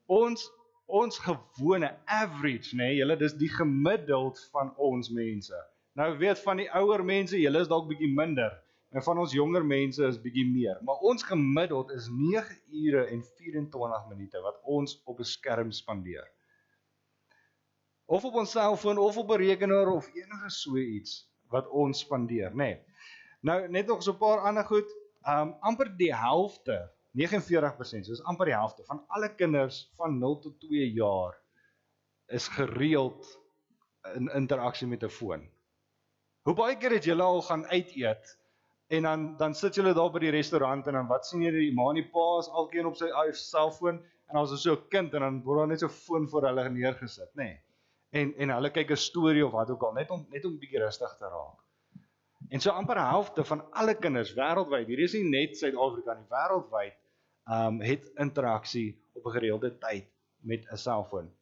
Ons gewone average, nee, julle, dis die gemiddeld van ons mense. Nou weet van die ouer mense, julle is dalk bietjie minder. En van ons jonger mense is bietjie meer. Maar ons gemiddeld is 9 ure en 24 minute wat ons op 'n skerm spandeer. Of op ons selfoon, of op 'n rekenaar, of enige so iets wat ons spandeer, nee. Nou, net nog so 'n paar ander goed. Amper die helfte, 49%, so is amper die helfte van alle kinders van 0 tot 2 jaar is gereeld in interaksie met 'n foon. Hoe baie keer het julle al gaan uit eet en dan sit julle daar by die restaurant en dan wat sien jy, die ma en die pa is alkeen op sy selfoon en dan is so 'n kind en dan word daar net so 'n foon voor hulle neergesit, nee. En hulle kyk 'n storie of wat ook al, net om bietjie rustig te raak. En so amper die helfte van alle kinders wêreldwyd, hier is nie net Suid-Afrika nie, wêreldwyd, het interaksie op 'n gereelde tyd met 'n selfoon.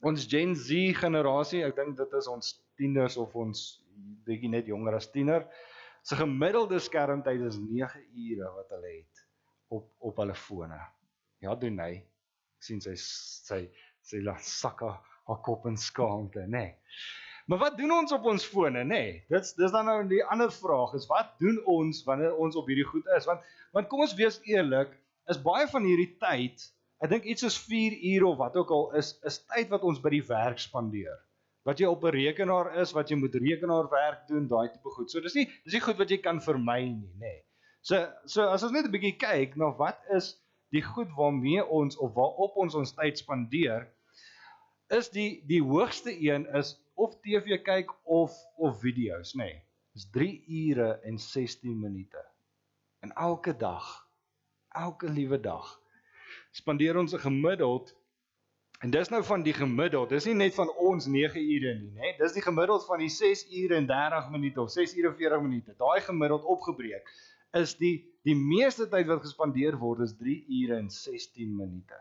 Ons Gen Z generasie, ek dink dit is ons tieners of ons bietjie net jonger as tiener, se gemiddelde skermtyd is 9 ure wat hulle het op hulle fone. Ja, doen hy. Ek sien sy laat sak haar kop in skaamte, nê. Maar wat doen ons op ons fone, nê? Dis dan nou die ander vraag, is wat doen ons wanneer ons op hierdie goed is? Want kom ons wees eerlik, is baie van hierdie tyd, ek dink iets soos 4 ure of wat ook al, is tyd wat ons by die werk spandeer. Wat jy op 'n rekenaar is, wat jy moet rekenaarwerk doen, daai tipe goed. So dis nie goed wat jy kan vermy nie, nê. So as ons net 'n bietjie kyk na wat is die goed waarmee ons of waarop ons tyd spandeer, is die hoogste een is of TV kyk of video's, nê. Dis 3 ure en 16 minute. En elke dag, elke liewe dag, spandeer ons 'n gemiddeld, en dis nou van die gemiddeld, dis nie net van ons 9 ure nie, nê. Dis die gemiddeld van die 6 ure en 30 minute of 6 ure en 40 minute. Daai gemiddeld opgebreek is die meeste tyd wat gespandeer word is 3 ure en 16 minute.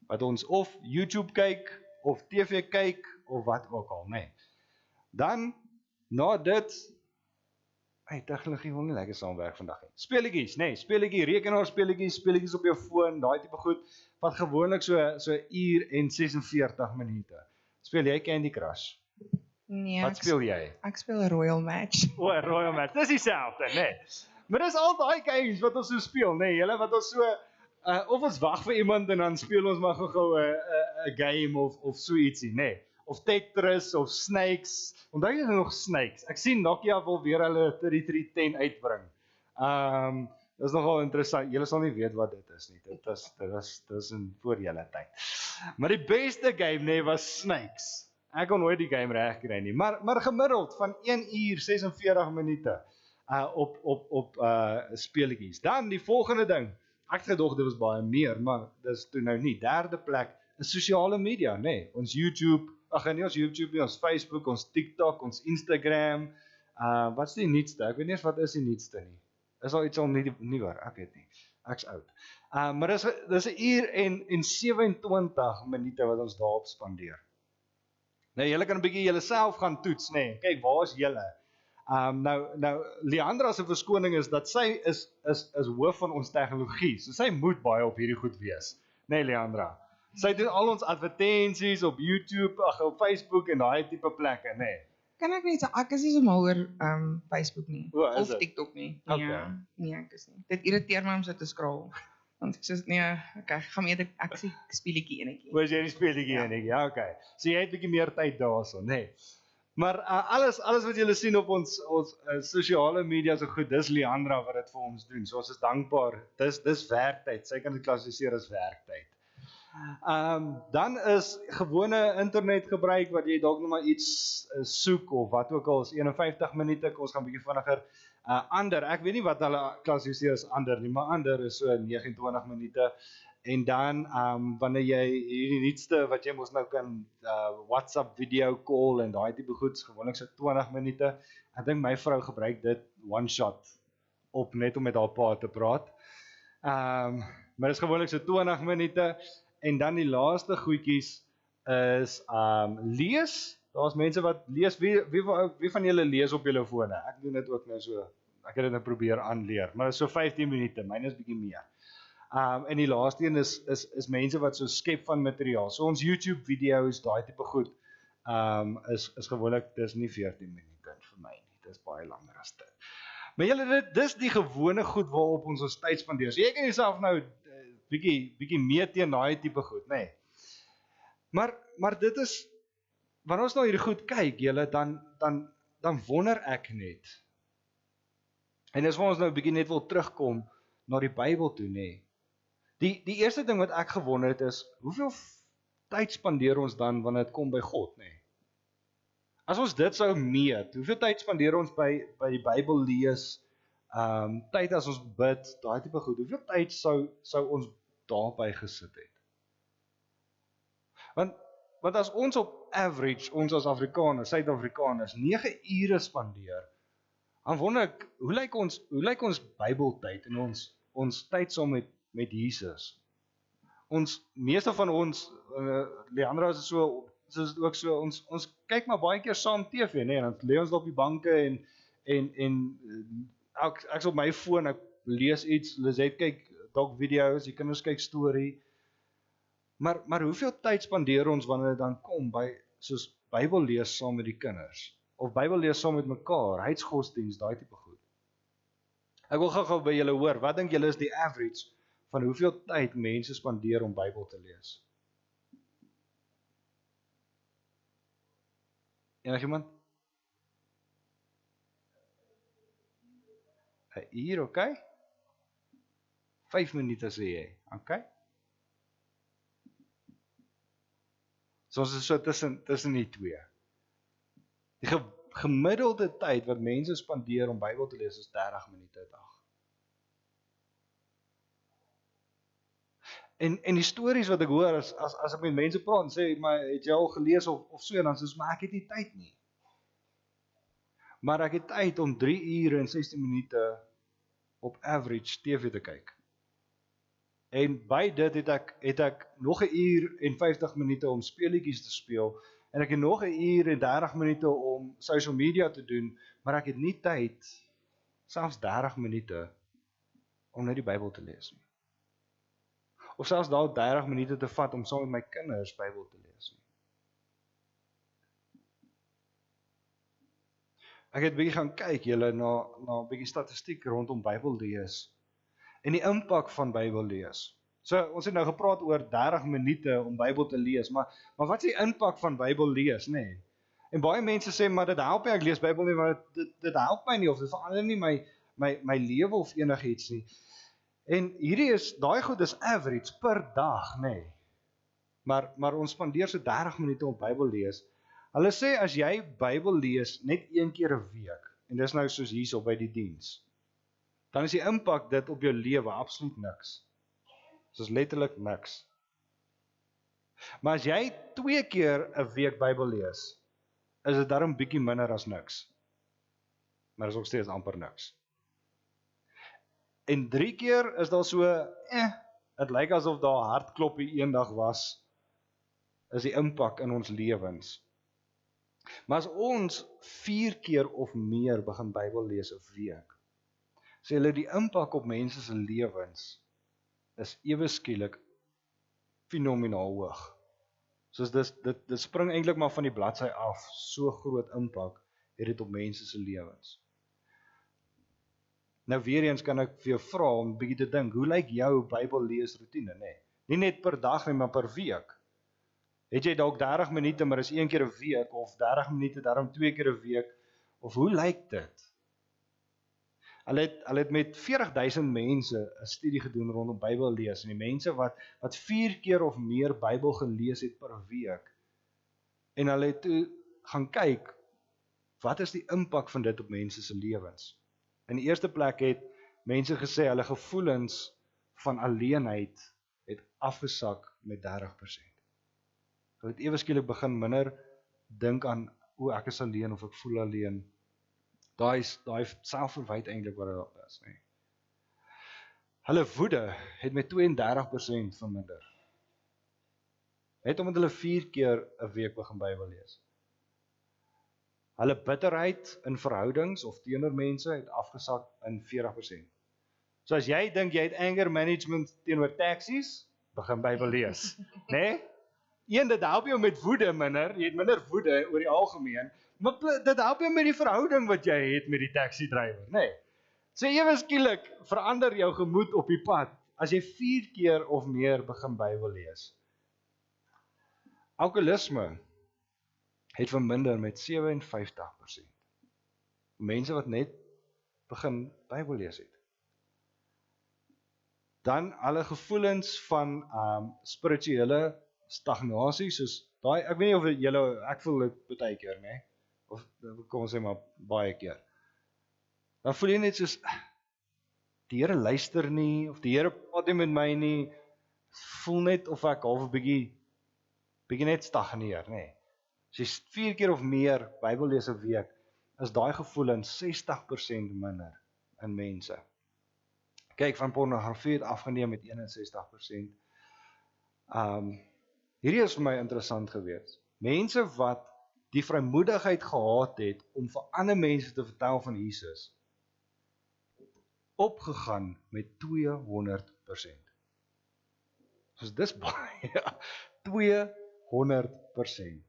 Wat ons of YouTube kyk of TV kyk of wat ook al, nê. Dan na dit, tegnologie wil nie lekker saamwerk vandag nie. Speletjies, nê, speletjie, rekenaarspeletjies, speletjies op jou foon, daai tipe goed, wat gewoonlik so 1 uur en 46 minute. Speel jy Candy Crush?
Nee,
Wat speel jy?
ek speel 'n Royal Match.
Royal Match, dis dieselfde, nê. Maar dis al daai games wat ons so speel, nê, julle wat ons so, of ons wag vir iemand en dan speel ons maar gou 'n game of so ietsie, nê. Of Tetris of Snakes. Onthou jy nog Snakes? Ek sien Nokia wil weer hulle 3310 uitbring. Dis nogal interessant. Julle sal nie weet wat dit is nie. Dit is in voor julle tyd. Maar die beste game, nê, was Snakes. Ek kon nooit die game reg kry nie. Maar gemiddeld van 1 uur 46 minute op speletjies. Dan die volgende ding. Ek het gedog dit was baie meer, maar dis toe nou nie. Derde plek is sosiale media, nê. Ons YouTube, nie ons YouTube nie, ons Facebook, ons TikTok, ons Instagram. Wat is die nuutste? Ek weet nie eens wat is die nuutste nie. Is al iets al nuwer? Ek weet nie. Ek's oud. Maar dis 'n uur en 27 minute wat ons daarop spandeer. Nou, julle kan 'n bietjie julleself gaan toets, nê. Kyk, waar is julle? Nou Leandra se verskoning is dat sy is hoof van ons tegnologie. So sy moet baie op hierdie goed wees. Nê, Leandra. Sy doen al ons advertensies op YouTube, op Facebook en daai tipe plekke, nê.
Kan ek net sê, ek is nie so mal oor Facebook nie,
O, is
of
dit?
TikTok nie.
Okay.
Nee, ek is nie. Dit irriteer my om so te scroll. Want ek sê, nee, okay, gaan meer ek sê speletjie enetjie.
Was jy die speletjie enetjie? Ja, okay. So jy het 'n bietjie meer tyd daarso, nê. Maar alles wat julle sien op ons sosiale media so goed, dis Leandra wat dit vir ons doen. So ons is dankbaar. Dis werktyd. Sy kan dit klassifiseer as werktyd. Dan is gewone internet gebruik wat jy dalk nog maar iets soek of wat ook al is 51 minute. Kom ons gaan 'n bietjie vinniger. Ander, ek weet nie wat hulle klassifiseer as ander nie, maar ander is so 29 minute. En dan wanneer jy hierdie nuutste wat jy mos nou kan WhatsApp video call en daai tipe goeds, gewoonlik so 20 minute. Ek dink my vrou gebruik dit one shot op net om met haar pa te praat. Maar dit is gewoonlik so 20 minute. En dan die laaste goedjies is lees. Daar's mense wat lees. Wie van julle lees op julle fone? Ek doen dit ook nou so. Ek het dit nou probeer aanleer, maar dit is so 15 minute. Myne is bietjie meer. En die laaste een is mense wat so skep van materiaal. So ons YouTube video's, daai tipe goed, is gewoonlik, dis nie 14 minute vir my nie. Dis baie langer as dit. Maar julle, dis die gewone goed waarop ons tyd spandeer. So jy kan jouself nou bietjie mee teen daai tipe goed, nê. Maar dit is, wanneer ons nou hierdie goed kyk, julle, dan wonder ek net. En dis waar ons nou bietjie net wil terugkom na die Bybel toe, nê. Die eerste ding wat ek gewonder het is, hoeveel tyd spandeer ons dan wanneer dit kom by God, nê? As ons dit sou meet, hoeveel tyd spandeer ons by die Bybel lees, tyd as ons bid, daai tipe goed, hoeveel tyd sou ons daarby gesit het? Want as ons op average, ons as Afrikaners, Suid-Afrikaners, 9 ure spandeer, dan wonder ek, hoe lyk ons Bybeltyd en ons tyd saam met Jesus? Meeste van ons, Leandra is so ook so, ons kyk maar baie keer saam TV, nee, en dan lê ons op die banke en ek op my foon, ek lees iets, Lizette kyk dalk video's, die kinders kyk storie, Maar hoeveel tyd spandeer ons wanneer dit dan kom by soos Bybel lees saam met die kinders of Bybel lees saam met mekaar, huisgodsdiens, daai tipe goed. Ek wil gou by julle hoor, wat dink julle is die average van hoeveel tyd mense spandeer om Bybel te lees? Enigiemand? 'n uur, okay? 5 minute sê jy, okay? So ons is so tussen die twee. Die gemiddelde tyd wat mense spandeer om Bybel te lees is 30 minute 'n dag. En die stories wat ek hoor, as ek met mense praat en sê, maar het jy al gelees of so, dan sê maar ek het nie tyd nie. Maar ek het tyd om 3 ure en 16 minute op average TV te kyk. En by dit het ek nog 'n uur en 50 minute om speletjies te speel, en ek het nog 'n uur en 30 minute om social media te doen, maar ek het nie tyd, selfs 30 minute, om net die Bybel te lees nie. Of selfs daal 30 minute te vat om saam met my kinders Bybel te lees nie. Ek het bietjie gaan kyk, julle, na 'n bietjie statistiek rondom Bybel lees en die impak van Bybel lees. So, ons het nou gepraat oor 30 minute om Bybel te lees, maar wat is die impak van Bybel lees, nê? Nee? En baie mense sê, maar dit help nie, ek lees Bybel nie, maar dit help my nie, of dit verander nie my lewe of enigiets nie. En daai goed is average per dag, nê? Nee? Maar ons spandeer so 30 minute om Bybel lees. Hulle sê, as jy Bybel lees net 1 keer 'n week, en dis nou soos hierso by die diens, dan is die impak dit op jou lewe absoluut niks. Soos letterlik niks. Maar as jy 2 keer 'n week Bybel lees, is dit darm bietjie minder as niks. Maar is ook steeds amper niks. En 3 keer is daar so, dit lyk asof daar hartkloppie eendag was, is die impak in ons lewens. Maar as ons 4 keer of meer begin Bybel lees 'n week, sê hulle die impak op mense se lewens is ewe skielik fenomenaal hoog. Soos dit spring eintlik maar van die bladsy af, so groot impak het dit op mense se lewens. Nou weer eens kan ek vir jou vra om 'n bietjie te dink, hoe lyk jou Bybel lees roetine, nê? Nie net per dag nie, maar per week. Het jy dalk 30 minute, maar is 1 keer 'n week, of 30 minute daarom 2 keer 'n week, of hoe lyk dit? Hulle het met 40.000 mense 'n studie gedoen rondom Bybel lees, en die mense wat 4 keer of meer Bybel gelees het per week, en hulle het toe gaan kyk, wat is die impak van dit op mense se lewens? In die eerste plek het mense gesê, hulle gevoelens van alleenheid het afgesak met 30%. Hulle het ewe skielik begin minder dink aan, ek is alleen of ek voel alleen. Daai selfverwyd eintlik wat dit is, nee. Hulle woede het met 32% verminder. Net omdat hulle 4 keer 'n week begin Bybel lees. Hulle bitterheid in verhoudings of teenoor mense het afgesak in 40%. So as jy dink jy het anger management teenoor taxies, begin Bybel lees, né? Dit help jou met woede minder, jy het minder woede oor die algemeen, maar dit help jou met die verhouding wat jy het met die taxi drywer, né? So ewe skielik verander jou gemoed op die pad as jy 4 keer of meer begin Bybel lees. Alkoholisme het verminder met 57%. Mense wat net begin Bybel lees het. Dan alle gevoelens van spirituele stagnasie, soos daai, ek weet nie of julle, ek voel dit baie keer, né? Of kom ons sê maar baie keer. Dan voel jy net soos, die Here luister nie, of die Here praat nie met my nie, voel net of ek half 'n bietjie net stagneer, né? As jy 4 keer of meer Bybel lees 'n week, is daai gevoelens 60% minder in mense. Kyk, van pornografie het afgeneem met 61%. Hierdie is vir my interessant gewees. Mense wat die vrymoedigheid gehad het om vir ander mense te vertel van Jesus, opgegaan met 200%. Dus dis baie, 200%.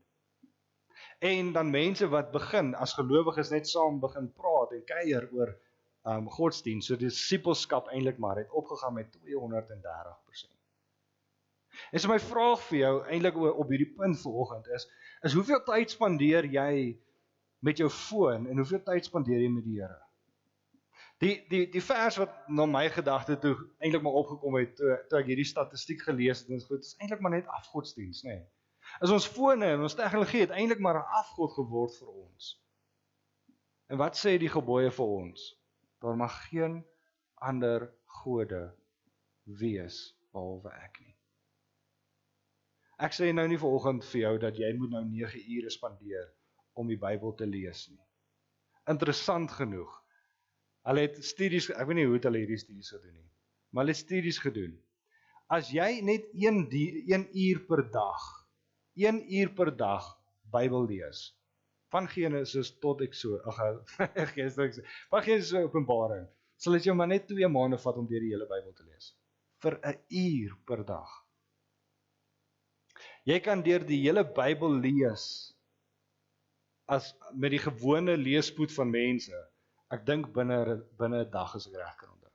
En dan mense wat begin, as gelowiges net saam begin praat en kuier oor godsdienst, so disipelskap eintlik maar het opgegaan met 230%. En so my vraag vir jou eintlik op hierdie punt vanoggend is hoeveel tyd spandeer jy met jou foon en hoeveel tyd spandeer jy met die Here? Die vers wat na my gedagte toe eintlik maar opgekom het toe ek hierdie statistiek gelees het, is goed, is eintlik maar net afgodsdienst, nee. Is ons fone en ons tegnologie het eintlik maar 'n afgod geword vir ons. En wat sê die gebooie vir ons? Daar mag geen ander gode wees behalwe ek nie. Ek sê nou nie vanoggend vir jou dat jy moet nou 9 ure spandeer om die Bybel te lees nie. Interessant genoeg. Hulle het studies, ek weet nie hoe het hulle hierdie studies gedoen nie, maar hulle het studies gedoen. As jy net 1 uur per dag Bybel lees, van Genesis tot van Genesis tot Openbaring, sal dit jou maar net 2 maande vat om deur die hele Bybel te lees. Vir 1 uur per dag. Jy kan deur die hele Bybel lees, as met die gewone leespoed van mense, ek dink binne 'n dag as ek reg kan onthou.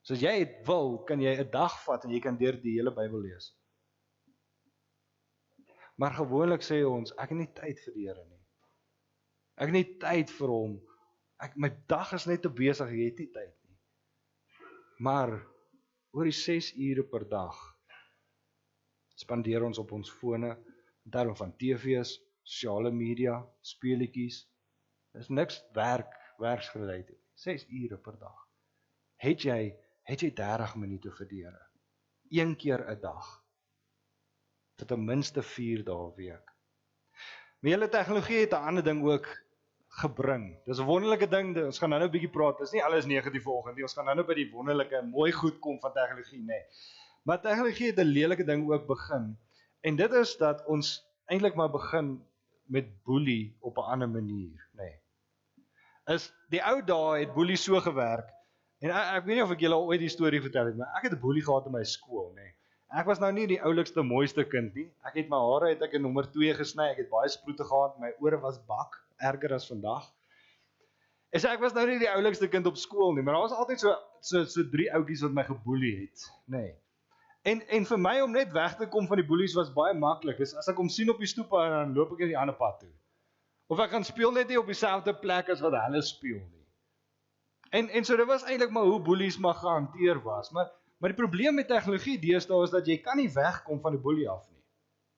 So as jy wil, kan jy 'n dag vat en jy kan deur die hele Bybel lees. Maar gewoonlik sê ons, ek het nie tyd vir die Here nie. Ek het nie tyd vir hom. My dag is net te besig, ek het nie tyd nie. Maar oor die 6 ure per dag spandeer ons op ons fone, in terme van TV's, sosiale media, speletjies. Dis niks werksgerelateerd. 6 ure per dag. Het jy 30 minute vir die Here? 1 keer 'n dag. Vir ten minste 4 dae 'n week. Maar hele tegnologie het 'n ander ding ook gebring. Dis 'n wonderlike ding, ons gaan nou 'n bietjie praat, dis nie alles negatief vanoggend nie, ons gaan nou by die wonderlike, mooi goed kom van tegnologie, nee. Maar tegnologie het 'n lelike ding ook begin, en dit is dat ons eintlik maar begin met boelie op 'n ander manier, nee. Is die ou dae het boelie so gewerk, en ek weet nie of ek julle ooit die storie vertel het, maar ek het 'n boelie gehad in my skool, nee. Ek was nou nie die oulikste, mooiste kind nie. Ek het my hare het ek in nommer 2 gesny, ek het baie sproete gehad, my ore was bak, erger as vandag. En so ek was nou nie die oulikste kind op skool nie, maar daar was altyd so 3 ouetjies wat my geboelie het, nee. En vir my om net weg te kom van die boelies was baie maklik. Dis as ek hom sien op die stoep en dan loop ek in die ander pad toe. Of ek gaan speel net nie op dieselfde plek as wat hulle speel nie. En so dit was eintlik maar hoe boelies maar gehanteer was, maar die probleem met tegnologie deesdae is dat jy kan nie wegkom van die boelie af nie.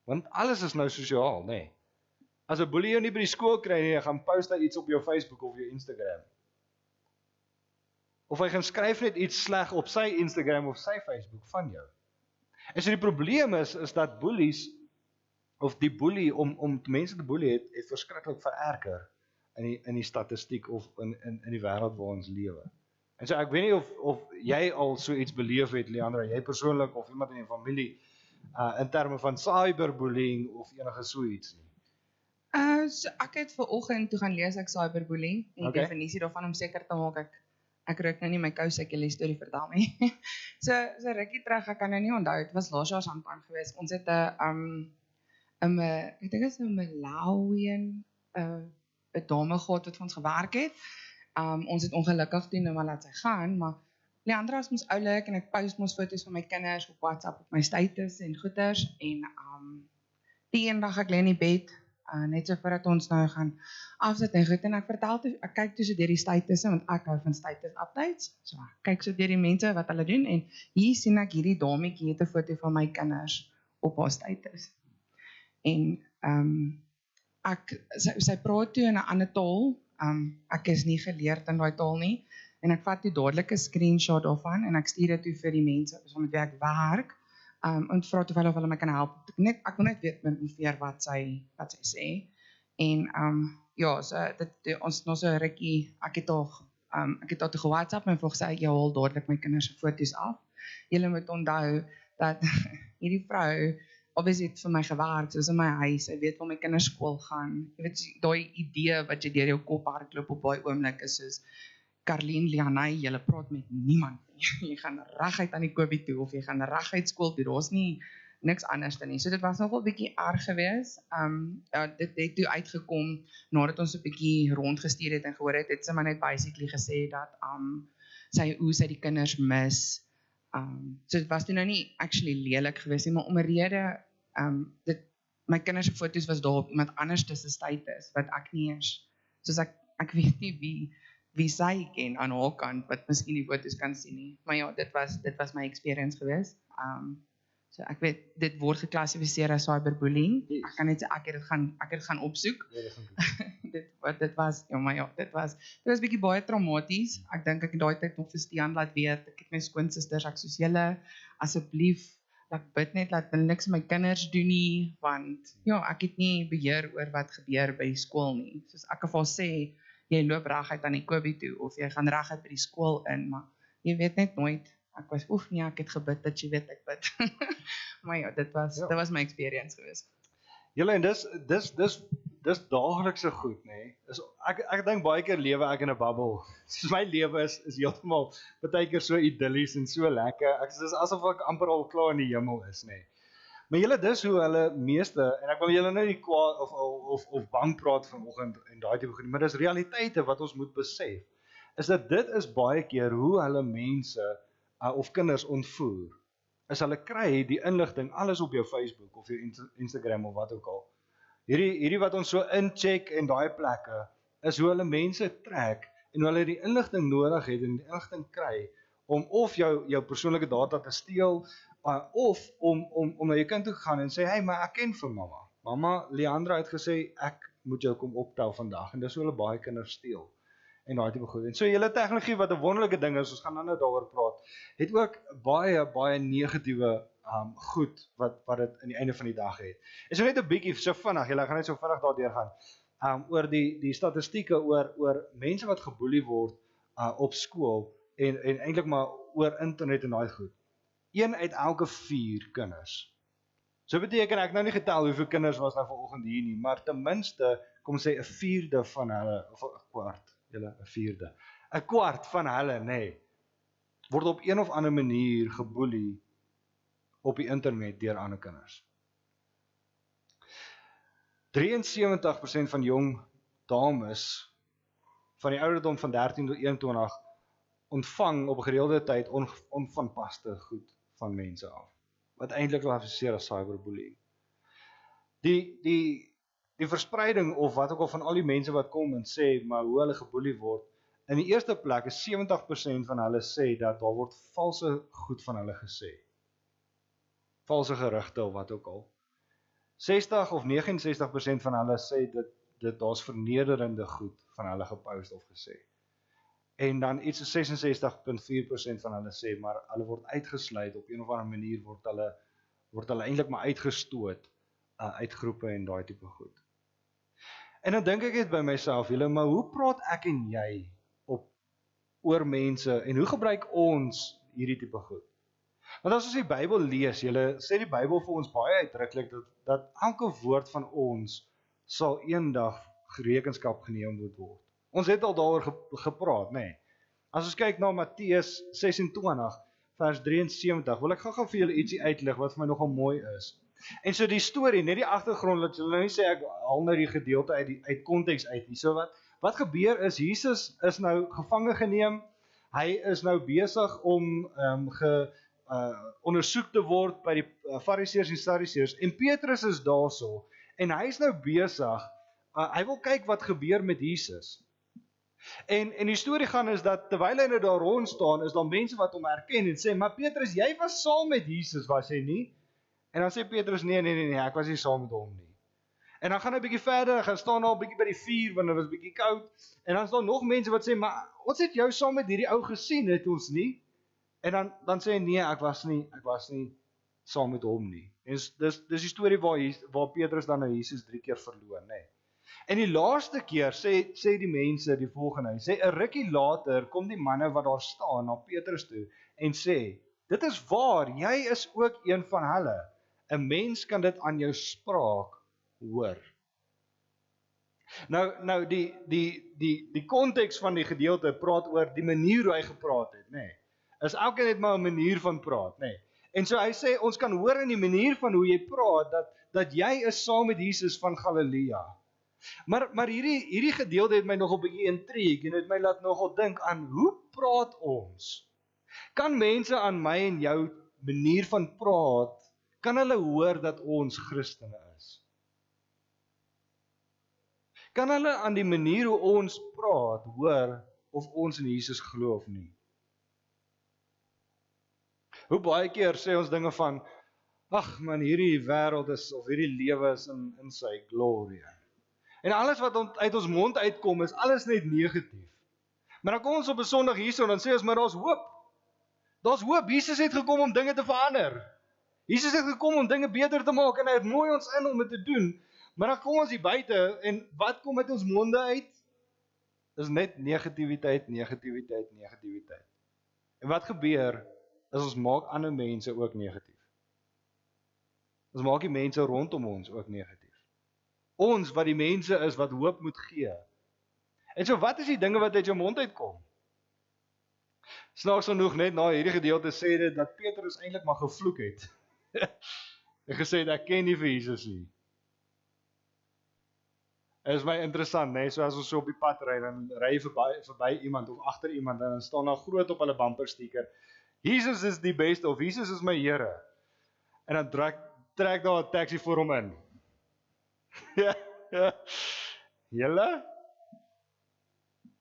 Want alles is nou sosiaal, nee. As 'n boelie jou nie by die skool kry nie, gaan post hy iets op jou Facebook of jou Instagram. Of hy gaan skryf net iets sleg op sy Instagram of sy Facebook van jou. En so die probleem is dat boelies, of die boelie, om mense te boelie het verskriklik vererger in die statistiek of in die wêreld waar ons lewe. En so ek weet nie of jy al so iets beleef het, Leandra, jy persoonlik of iemand in jou familie, in terme van cyberbullying of enige so iets nie.
So ek het vanoggend toe gaan lees ek cyberbullying en die definisie daarvan om seker te maak ek rook nou nie my kous ek julle storie vertel nie. So rukkie terug, ek kan nou nie onthou, dit was laas jaar sometime geweest. Ons het ek dink dit is 'n Malawian 'n dame gehad wat vir ons gewerk het. Ons het ongelukkig toe nou maar laat sy gaan, maar Leandra is mos oulik en ek post mos foto's van my kinders op WhatsApp op my status en goeters en die eendag ek lê in die bed net so voordat ons nou gaan afsit en goed en ek kyk toe so deur die statusse want ek hou van status updates. So kyk so deur die mense wat hulle doen en hier sien ek hierdie dametjie het 'n foto van my kinders op haar status. En sy praat toe in 'n ander taal. Ek is nie geleerd in daai taal nie en ek vat toe dadelik 'n screenshot daarvan en ek stuur dit toe vir die mense met wie ek werk en vra toe of hulle my kan help. Ek wil net weet ongeveer wat sy sê. En ja, so ons nou so 'n rukkie, ek het haar toe ge-WhatsApp en vroeg sy ek haal dadelik my kinders se foto's af. Julle moet onthou dat hierdie vrou obviously het vir my gewerk, soos in my huis, sy weet waar my kinders skool gaan, jy weet, daai idee wat jy deur jou kop hardloop op daai oomblik is soos, Karlien, Lianay, julle praat met niemand nie. Jy gaan reguit aan die Kobie toe, of jy gaan reguit skool toe, daar's nie niks anders dan nie. So dit was nogal bietjie erg geweest. Ja, dit het toe uitgekom, nadat ons 'n bietjie rondgestuur het en gehoor het sy maar net basically gesê dat, sy die kinders mis. So dit was toe nou nie actually lelik geweest nie, maar om 'n rede, my kinders se foto's was daar op iemand anders se status, wat ek nie eers, soos ek weet nie wie sy ken aan haar kant, wat miskien die foto's kan sien nie. Maar ja, dit was my experience geweest. So ek weet, dit word geklassifiseer as cyberbullying.
Yes.
Ek kan net sê, ek het dit gaan opsoek. Dit was bietjie baie traumaties. Ek dink ek het daai tyd nog vir Stian laat weet, ek het my skoonsusters, ek soos julle, asseblief, ek bid net, laat hulle niks met my kinders doen nie, want ja, ek het nie beheer oor wat gebeur by die skool nie. Soos ek of al sê, jy loop reguit aan die Kobie toe, of jy gaan reguit by die skool in, maar jy weet net nooit. Ek was, nee, ek het gebid, dat jy weet ek bid. Maar ja, dit was my experience geweest.
Julle, en dis daaglikse goed, nê. Ek dink baie keer lewe ek in 'n bubble. Soos my lewe is heeltemal baie keer so idillies en so lekker. Dis asof ek amper al klaar in die hemel is, nê. Maar julle, dis hoe hulle meeste, en ek wil julle nou nie kwaad of bang praat vanoggend en daai tipe goed, maar dis realiteite wat ons moet besef. Is dat dit is baie keer hoe hulle mense of kinders ontvoer. Is hulle kry die inligting alles op jou Facebook of jou Instagram of wat ook al. Hierdie wat ons so incheck en daai plekke, is hoe hulle mense trek en hoe hulle die inligting nodig het en die inligting kry om of jou persoonlike data te steel of om na jou kind toe gaan en sê, hey, maar ek ken vir mamma. Mamma Leandra het gesê ek moet jou kom optel vandag en dis hoe hulle baie kinders steel. En daai tipe goed. En so julle tegnologie wat 'n wonderlike ding is, ons gaan nou daaroor praat, het ook baie negatiewe goed wat dit aan die einde van die dag het. En so net 'n bietjie so vinnig, julle gaan net so vinnig daardeur gaan, oor die statistieke oor mense wat geboelie word op skool en eintlik maar oor internet en daai goed. 1 uit elke 4 kinders. So beteken ek nou nie getel hoeveel kinders was nou vanoggend hier nie, maar ten minste kom sê 1/4 van hulle of 'n kwart. Julle 'n kwart van hulle, nê, word op een of ander manier geboelie op die internet deur ander kinders. 73% van jong dames van die ouderdom van 13 tot 21 ontvang op 'n gereelde tyd onvanpaste goed van mense af, wat eintlik klassifiseer as cyberbullying. Die verspreiding of wat ook al van al die mense wat kom en sê, maar hoe hulle geboelie word, in die eerste plek is 70% van hulle sê dat daar word valse goed van hulle gesê. Valse gerugte of wat ook al. 60 of 69% van hulle sê dit daar's vernederende goed van hulle gepost of gesê. En dan iets 66.4% van hulle sê, maar hulle word uitgesluit op een of ander manier word hulle eintlik maar uitgestoot uit groepe en daai tipe goed. En dan dink ek net by myself, julle, maar hoe praat ek en jy oor mense en hoe gebruik ons hierdie tipe goed? Want as ons die Bybel lees, julle, sê die Bybel vir ons baie uitdruklik dat elke woord van ons sal eendag rekenskap geneem moet word. Ons het al daaroor gepraat, nê. As ons kyk na Matteus 26 vers 73, wil ek gou vir julle ietsie uitlig wat vir my nogal mooi is. En so die storie, net die agtergrond, dat julle nou nie sê ek haal nou die gedeelte uit konteks uit nie. So wat gebeur is, Jesus is nou gevange geneem, hy is nou besig om ondersoek te word by die Fariseërs en Sadduseërs, en Petrus is daarso, en hy is nou besig, hy wil kyk wat gebeur met Jesus. En die storie gaan is dat, terwyl hy nou daar rond staan, is daar mense wat hom herken en sê, maar Petrus, jy was saam met Jesus, was jy nie? En dan sê Petrus, nee, ek was nie saam met hom nie. En dan gaan hy 'n bietjie verder, hy gaan staan al 'n bietjie by die vuur, want dit was 'n bietjie koud, en dan is daar nog mense wat sê, maar ons het jou saam met hierdie ou gesien, het ons nie? En dan sê hy, nee, ek was nie saam met hom nie. En dis die storie waar Petrus dan nou Jesus 3 keer verloor, nê. En die laaste keer sê die mense die volgende, hy sê 'n rukkie later kom die manne wat daar staan na Petrus toe en sê, dit is waar, jy is ook een van hulle. 'n Mens kan dit aan jou spraak hoor. Nou die konteks van die gedeelte praat oor die manier hoe hy gepraat het, nê. Is elkeen het maar 'n manier van praat, nê. En so hy sê ons kan hoor in die manier van hoe jy praat dat jy is saam met Jesus van Galilea. Maar hierdie gedeelte het my nogal 'n bietjie intrigue en het my laat nogal dink aan hoe praat ons? Kan mense aan my en jou manier van praat, kan hulle hoor dat ons Christene is? Kan hulle aan die manier hoe ons praat hoor of ons in Jesus glo of nie? Hoe baie keer sê ons dinge van, ag man, hierdie wêreld is, of hierdie lewe is in sy glorie. En alles wat uit ons mond uitkom, is alles net negatief. Maar dan kom ons op 'n Sondag hierso, en dan sê ons, maar daar's hoop. Daar's hoop, Jesus het gekom om dinge te verander. Jesus het gekom om dinge beter te maak, en hy het nooi ons in om dit te doen. Maar dan kom ons hier buite, en wat kom uit ons monde uit? Is net negativiteit, negativiteit, negativiteit. En wat gebeur, is ons maak ander mense ook negatief. Ons maak die mense rondom ons ook negatief. Ons wat die mense is wat hoop moet gee. En so wat is die dinge wat uit jou mond uitkom? Snaaks genoeg net na hierdie gedeelte sê dit dat Petrus eintlik maar gevloek het. En gesê het ek ken nie vir Jesus nie. Is my interessant, nee, so as ons so op die pad ry, dan ry jy verby iemand of agter iemand en dan staan daar groot op hulle bumpersticker: Jesus is die beste, of Jesus is my Here. En dan trek daar 'n taxi voor hom in. Ja. Julle?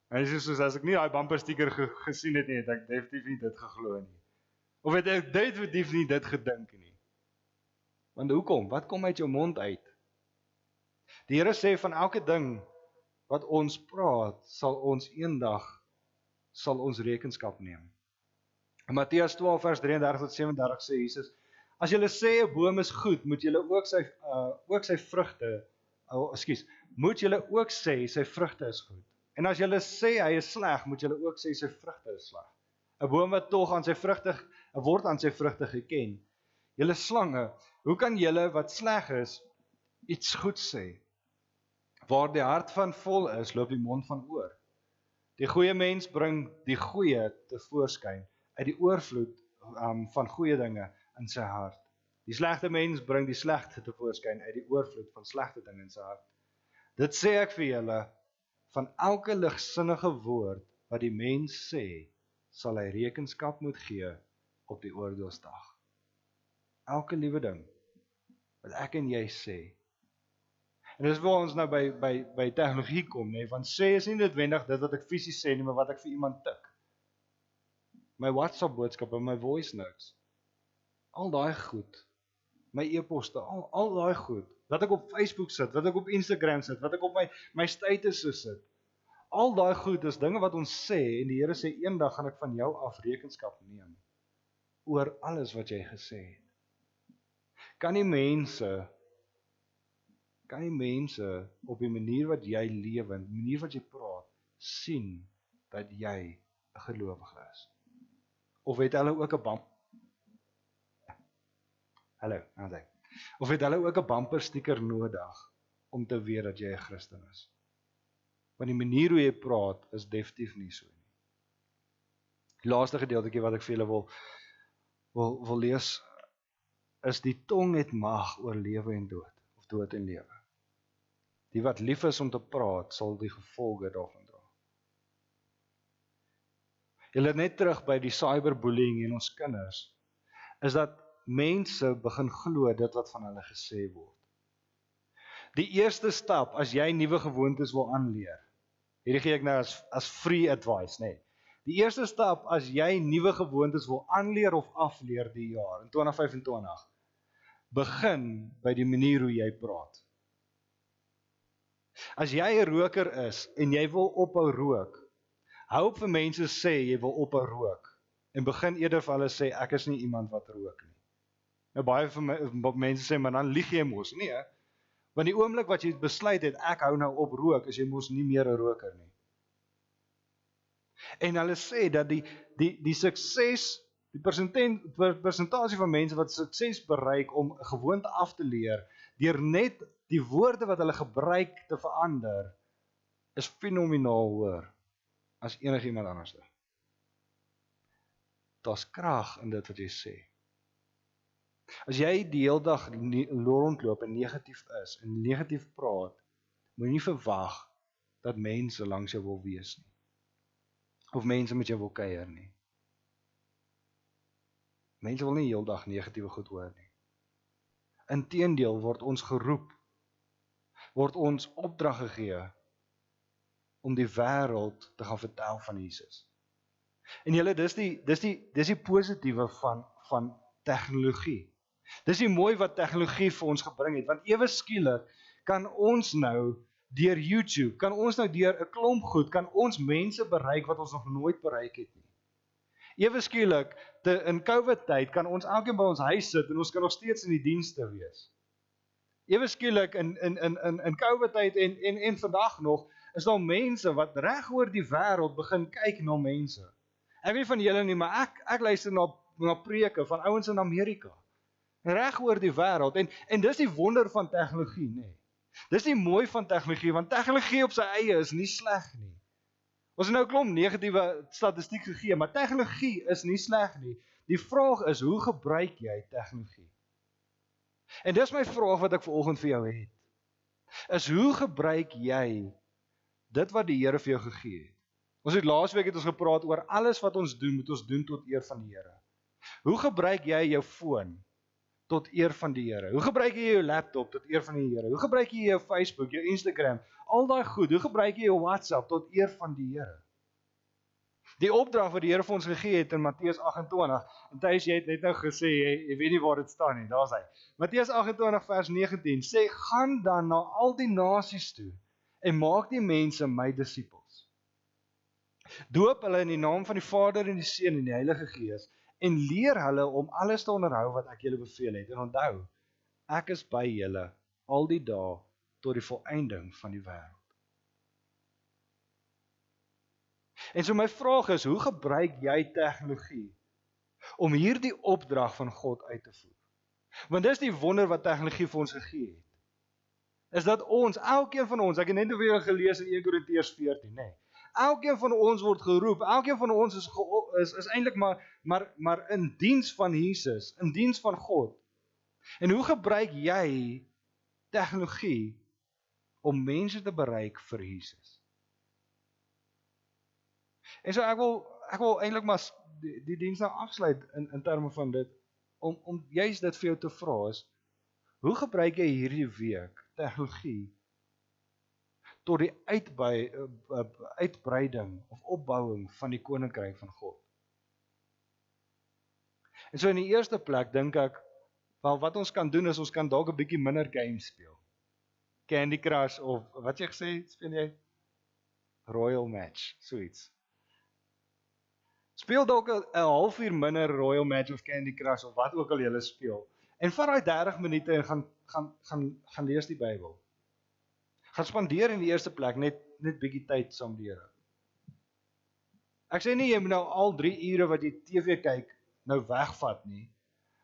En hy sê soos as ek nie daai bumpersticker gesien het nie, het ek definitief nie dit geglo nie. Of het ek definitief nie dit gedink nie. Want hoekom? Wat kom uit jou mond uit? Die Here sê van elke ding wat ons praat, sal ons eendag rekenskap neem. In Matteus 12 vers 33 tot 37 sê Jesus: as julle sê 'n boom is goed, moet julle ook sy vrugte, moet julle ook sê sy vrugte is goed. En as julle sê hy is sleg, moet julle ook sê sy vrugte is sleg. 'n boom wat tog word aan sy vrugte geken. Julle slange, hoe kan julle wat sleg is iets goed sê? Waar die hart van vol is, loop die mond van oor. Die goeie mens bring die goeie tevoorskyn uit die oorvloed van goeie dinge in sy hart. Die slegte mens bring die slegte tevoorskyn uit die oorvloed van slegte dinge in sy hart. Dit sê ek vir julle, van elke ligsinnige woord wat die mens sê, sal hy rekenskap moet gee op die oordeelsdag. Elke liewe ding wat ek en jy sê. En dis waar ons nou by tegnologie kom, nee, want sê is nie noodwendig dit wat ek fisies sê nie, maar wat ek vir iemand tik. My WhatsApp boodskappe, my voice notes, al daai goed, my e-poste, al daai goed, wat ek op Facebook sit, wat ek op Instagram sit, wat ek op my status sit, al daai goed is dinge wat ons sê, en die Here sê, eendag gaan ek van jou af rekenskap neem, oor alles wat jy gesê het. Kan die mense op die manier wat jy lewe, die manier wat jy praat, sien dat jy 'n gelowige is? Of het hulle ook 'n bumpersticker nodig om te weet dat jy 'n Christen is? Want die manier hoe jy praat is definitief nie so nie. Die laaste gedeeltjie wat ek vir julle wil lees, is die tong het mag oor lewe en dood, of dood en lewe. Die wat lief is om te praat, sal die gevolge daarvan dra. Julle net terug by die cyberbullying en ons kinders, is dat mense begin glo dit wat van hulle gesê word. Die eerste stap, as jy nuwe gewoontes wil aanleer, hierdie gee ek nou as free advice, nee. Die eerste stap, as jy nuwe gewoontes wil aanleer of afleer die jaar, in 2025, begin by die manier hoe jy praat. As jy 'n roker is, en jy wil ophou rook, hou op vir mense sê jy wil ophou rook, en begin eerder vir hulle sê, ek is nie iemand wat rook nie. Nou baie van mense sê, maar dan lieg jy mos, nee, want die oomblik wat jy besluit het, ek hou nou op rook, is jy mos nie meer 'n roker nie. En hulle sê dat die sukses, die persentasie van mense wat sukses bereik om 'n gewoonte af te leer, deur net die woorde wat hulle gebruik te verander, is fenomenaal hoër as enigiemand anders. Daar's krag in dit wat jy sê. As jy die hele dag rondloop en negatief is en negatief praat, moet jy nie verwag dat mense langs jou wil wees nie. Of mense met jou wil kuier nie. Mense wil nie die hele dag negatiewe goed hoor nie. Inteendeel word ons geroep, word ons opdrag gegee om die wêreld te gaan vertel van Jesus. En julle, dis die positiewe van tegnologie. Dis die mooi wat tegnologie vir ons gebring het, want ewe skielik kan ons nou deur YouTube, kan ons nou deur 'n klomp goed, kan ons mense bereik wat ons nog nooit bereik het nie. Ewe skielik, in COVID tyd, kan ons elkeen by ons huis sit en ons kan nog steeds in die dienste wees. Ewe skielik, in COVID tyd en vandag nog, is daar mense wat reg oor die wêreld begin kyk na mense. Ek weet van julle nie, maar ek luister na preke van ouens in Amerika. Reg oor die wêreld, en dis die wonder van tegnologie, nê. Dis die mooi van tegnologie, want tegnologie op sy eie is nie sleg nie. Ons het nou 'n klomp negatiewe statistiek gegee, maar tegnologie is nie sleg nie. Die vraag is, hoe gebruik jy tegnologie? En dis my vraag wat ek vanoggend vir jou het. Is, hoe gebruik jy dit wat die Here vir jou gegee het? Ons het laasweek het ons gepraat oor alles wat ons doen, moet ons doen tot eer van die Here. Hoe gebruik jy jou foon tot eer van die Here? Hoe gebruik jy jou laptop tot eer van die Here? Hoe gebruik jy jou Facebook, jou Instagram, al daai goed? Hoe gebruik jy jou WhatsApp tot eer van die Here? Die opdrag wat die Here vir ons gegee het in Matteus 28, en Thys, jy het net nou gesê, jy weet nie waar dit staan nie, daar's hy. Matteus 28 vers 19 sê, gaan dan na al die nasies toe, en maak die mense my disippels. Doop hulle in die naam van die Vader en die Seun en die Heilige Gees, en leer hulle om alles te onderhou wat ek julle beveel het. En onthou, ek is by julle al die dae tot die volëinding van die wêreld. En so my vraag is, hoe gebruik jy tegnologie om hierdie opdrag van God uit te voer? Want dis die wonder wat tegnologie vir ons gegee het. Is dat ons, elkeen van ons, ek het net vir julle gelees in 1 Korintiërs 14, nê. Elkeen van ons word geroep, elkeen van ons is eintlik maar in diens van Jesus, in diens van God. En hoe gebruik jy tegnologie om mense te bereik vir Jesus? En so ek wil eintlik maar die diens nou afsluit in terme van dit, om juist dit vir jou te vra is, hoe gebruik jy hierdie week tegnologie tot die uitbreiding of opbouing van die koninkryk van God? En so in die eerste plek dink ek, wel wat ons kan doen is, ons kan dalk 'n bietjie minder games speel. Candy Crush of, wat jy gesê, speel jy? Royal Match, soets. Speel dalk 'n halfuur minder Royal Match of Candy Crush of wat ook al jy speel. En vat daai 30 minute en gaan lees die Bybel. Gaan spandeer in die eerste plek net bietjie tyd saam met die Here. Ek sê nie jy moet nou al 3 ure wat jy TV kyk nou wegvat nie.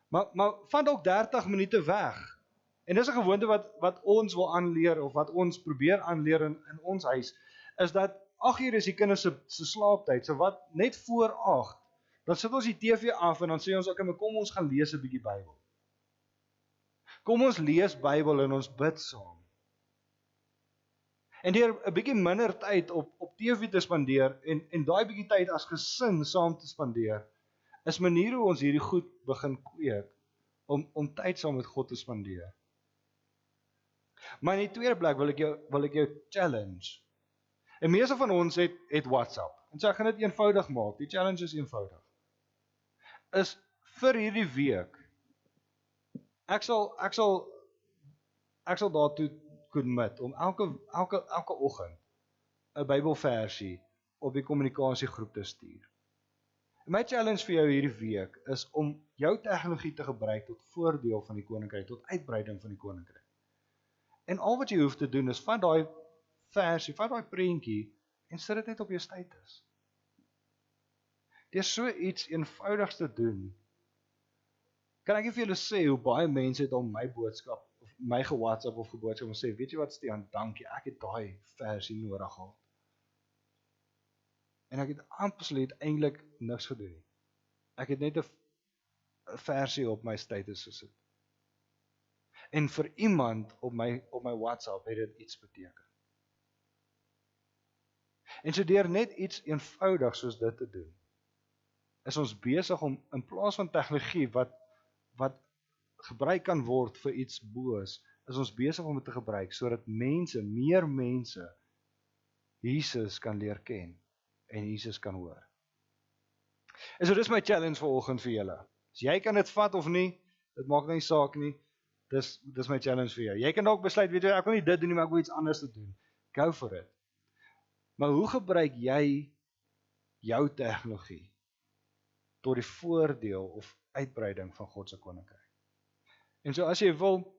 Maar vat ook 30 minute weg. En dis 'n gewoonte wat ons wil aanleer of wat ons probeer aanleer in ons huis, is dat 8 uur is die kinders se slaaptyd. So wat net voor 8, dan sit ons die TV af en dan sê ons, okay, maar kom ons gaan lees 'n bietjie Bybel. Kom ons lees Bybel en ons bid saam. En deur 'n bietjie minder tyd op TV te spandeer en daai bietjie tyd as gesin saam te spandeer, is maniere hoe ons hierdie goed begin kweek om tyd saam met God te spandeer. Maar in die tweede plek wil ek jou challenge. En meeste van ons het WhatsApp. En so ek gaan dit eenvoudig maak. Die challenge is eenvoudig. Is vir hierdie week, ek sal daartoe commit om elke oggend 'n Bybelversie op die kommunikasiegroep te stuur. En my challenge vir jou hierdie week is om jou tegnologie te gebruik tot voordeel van die koninkryk, tot uitbreiding van die koninkryk. En al wat jy hoef te doen is, vat daai versie, vat daai prentjie en sit dit net op jou status. Deur so iets eenvoudigs te doen, kan ek nie vir julle sê hoe baie mense het al my boodskap, of my ge-WhatsApp of geboodskap en sê, weet jy wat Stian, dankie, ek het daai versie nodig gehad. En ek het absoluut eintlik niks gedoen nie. Ek het net 'n versie op my status gesit. En vir iemand op my WhatsApp het dit iets beteken. En so deur net iets eenvoudig soos dit te doen, is ons besig om in plaas van tegnologie wat gebruik kan word vir iets boos, is ons besig om dit te gebruik sodat meer mense Jesus kan leer ken en Jesus kan hoor. En so dis my challenge vanoggend vir julle. As jy kan dit vat of nie, dit maak nie saak nie. Dis my challenge vir jou. Jy kan dalk besluit, weet jy, ek wil nie dit doen nie, maar ek wil iets anders doen. Go for it. Maar hoe gebruik jy jou tegnologie tot die voordeel of uitbreiding van God se koninkryk? En so as jy wil,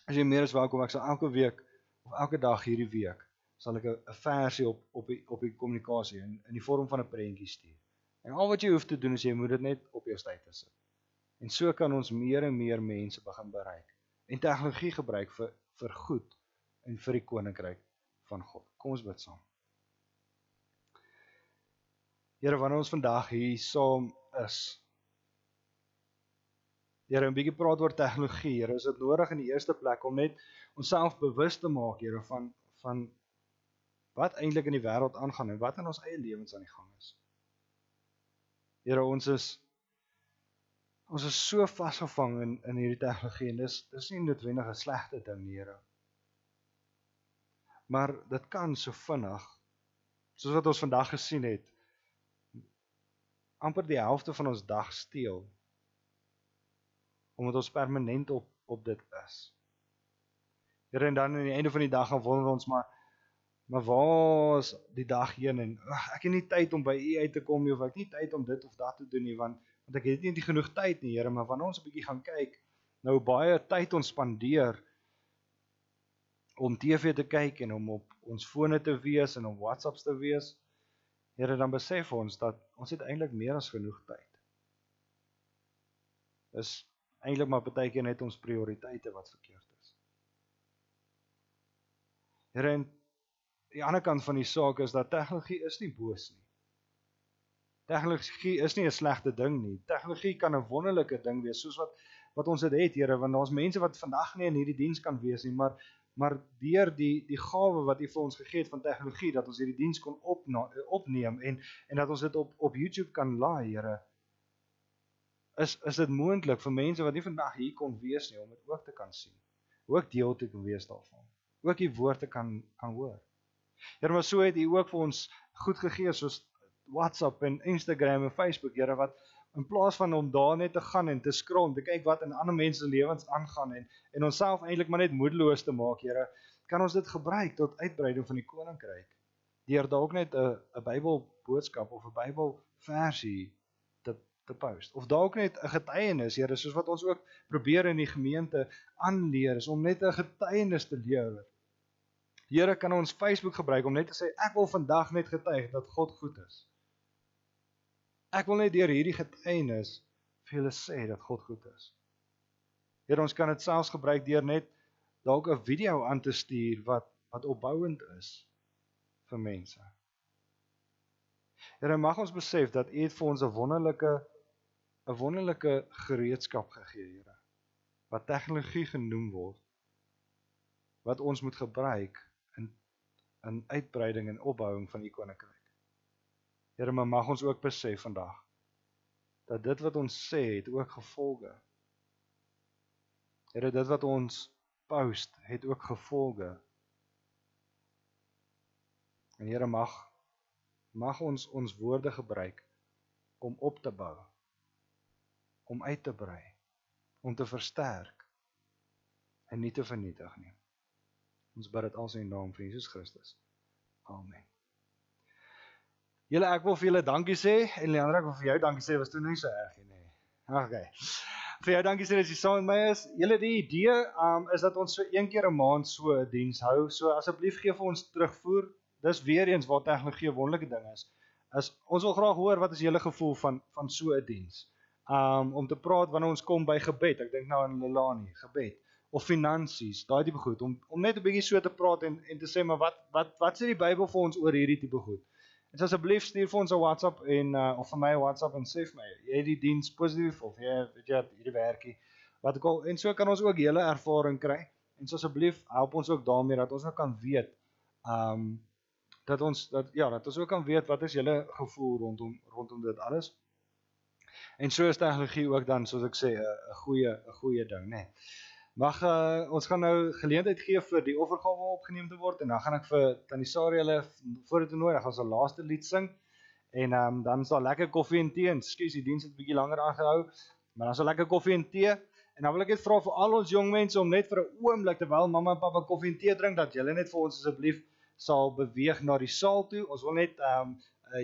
as jy meer as welkom, ek sal elke week of elke dag hierdie week sal ek 'n versie op die kommunikasie in die vorm van 'n prentjie stuur. En al wat jy hoef te doen is jy moet dit net op jou status sit. En so kan ons meer en meer mense begin bereik en tegnologie gebruik vir goed en vir die koninkryk van God. Kom ons bid saam. Here, wanneer ons vandag hier saam is, Here, 'n bietjie praat oor tegnologie, Here, is dit nodig in die eerste plek om net onsself bewus te maak, Here, van wat eintlik in die wêreld aangaan en wat in ons eie lewens aan die gang is. Here, ons is so vasgevang in hierdie tegnologie en dis nie noodwendig 'n slegte ding nie, Here. Maar dit kan so vinnig, soos wat ons vandag gesien het, amper die helfte van ons dag steel, omdat ons permanent op dit is. Here, en dan aan die einde van die dag gaan wonder ons maar waar is die dag heen en ek het nie tyd om by U uit te kom nie, of ek het nie tyd om dit of dat te doen nie, want ek het nie genoeg tyd nie, Here, maar wanneer ons 'n bietjie gaan kyk, nou baie tyd ons spandeer om TV te kyk en om op ons fone te wees en om WhatsApps te wees, Here, dan besef ons dat ons het eintlik meer as genoeg tyd. Dis eintlik maar partykeer net ons prioriteite wat verkeerd is. Here, en die ander kant van die saak is dat tegnologie is nie boos nie. Tegnologie is nie 'n slegte ding nie. Tegnologie kan 'n wonderlike ding wees, soos wat ons dit het, Here, want daar's mense wat vandag nie in hierdie diens kan wees nie, maar deur die gawe wat U vir ons gegee het van tegnologie, dat ons hierdie diens kon opneem en dat ons dit op YouTube kan laai, Here, is dit moontlik vir mense wat nie vandag hier kon wees nie, om dit ook te kan sien, ook deel te kan wees daarvan, ook die woord te kan hoor. Here, maar so het U ook vir ons goed gegee, soos WhatsApp en Instagram en Facebook, Here, wat in plaas van om daar net te gaan en te scroll, te kyk wat in ander mense lewens aangaan en onsself eintlik maar net moedeloos te maak, Here, kan ons dit gebruik tot uitbreiding van die koninkryk, deur dalk net 'n Bybelboodskap of 'n Bybelversie te post, of dalk net 'n getuienis, Here, soos wat ons ook probeer in die gemeente aanleer, is om net 'n getuienis te lewer. Here, kan ons Facebook gebruik om net te sê, ek wil vandag net getuig dat God goed is. Ek wil net deur hierdie getuienis vir julle sê dat God goed is. Here, ons kan dit selfs gebruik deur net dalk 'n video aan te stuur wat opbouend is vir mense. Here, mag ons besef dat U het vir ons 'n wonderlike gereedskap gegee, Here, wat tegnologie genoem word, wat ons moet gebruik in uitbreiding en opbouing van U koninkryk. Here, maar mag ons ook besef vandag, dat dit wat ons sê, het ook gevolge. Here, dit wat ons post, het ook gevolge. En Here, mag ons woorde gebruik, om op te bou, om uit te brei, om te versterk, en nie te vernietig nie. Ons bid dit als in die naam van Jesus Christus. Amen. Julle, ek wil vir julle dankie sê, en Leandra, ek wil vir jou dankie sê, was toe nie so erg nie. Okay. Vir jou dankie sê dat jy saam met my is. Julle, die idee is dat ons so 1 keer 'n maand so 'n diens hou, so asseblief gee vir ons terugvoer. Dis weer eens waar tegnologie 'n wonderlike ding is. Ons wil graag hoor, wat is julle gevoel van so 'n diens? Om te praat wanneer ons kom by gebed, ek dink nou aan Lelani, gebed, of finansies, daai tipe goed, om net 'n bietjie so te praat en te sê, maar wat sê die Bybel vir ons oor hierdie tipe goed? En so asseblief stuur vir ons 'n WhatsApp en of vir my 'n WhatsApp en sê vir my, jy het die diens positief of jy weet jy hierdie werkie wat ek al en so kan ons ook julle ervaring kry. En so asseblief help ons ook daarmee dat ons ook kan weet dat ons ook kan weet wat is julle gevoel rondom dit alles. En so is tegnologie ook dan soos ek sê 'n goeie ding, né? Mag ons gaan nou geleentheid gee vir die offergawe om opgeneem te word en dan gaan ek vir Tannie Sari hulle voor dit nooi, dan gaan ons 'n laaste lied sing en dan is daar lekker koffie en tee. Ekskuus, die diens het 'n bietjie langer aangehou, maar dan is daar lekker koffie en tee. En dan wil ek net vra vir al ons jong mense om net vir 'n oomblik terwyl mamma en pappa koffie en tee drink dat julle net vir ons asseblief sal beweeg na die saal toe. Ons wil net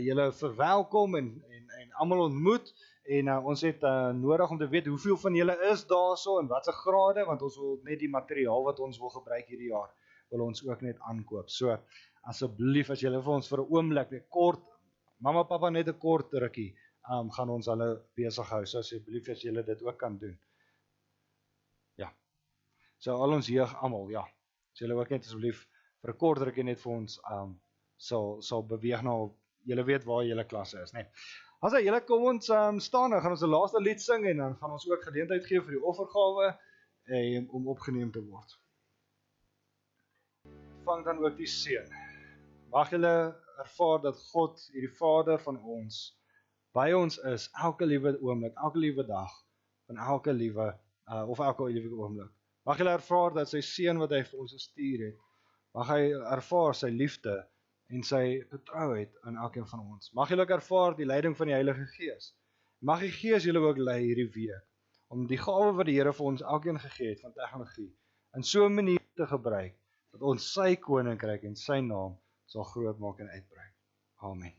julle verwelkom en almal ontmoet. En ons het nodig om te weet hoeveel van julle is daarso en watse grade, want ons wil net die materiaal wat ons wil gebruik hierdie jaar, wil ons ook net aankoop. So, asseblief as julle vir ons vir 'n oomblik, net kort, mamma, papa net 'n kort rukkie, gaan ons hulle besig hou. So asseblief as julle dit ook kan doen. Ja. So al ons jeug almal, ja. As julle ook net asseblief vir 'n kort rukkie net vir ons sal beweeg na julle weet waar julle klasse is, né? As julle kom ons staan, dan gaan ons 'n laaste lied sing en dan gaan ons ook geleentheid gee vir die offergawe om opgeneem te word. Vang dan ook die seën. Mag julle ervaar dat God, hierdie Vader van ons, by ons is elke liewe oomblik, elke liewe dag, van elke liewe oomblik. Mag julle ervaar dat sy seën wat hy vir ons gestuur het, mag hy ervaar sy liefde en sy vertrouheid in elkeen van ons. Mag julle ook ervaar die leiding van die Heilige Gees. Mag die Gees julle ook lei hierdie week, om die gawe wat die Here vir ons elkeen gegee het van tegnologie, in so 'n manier te gebruik, dat ons sy koninkryk en sy naam sal groot maak en uitbrei. Amen.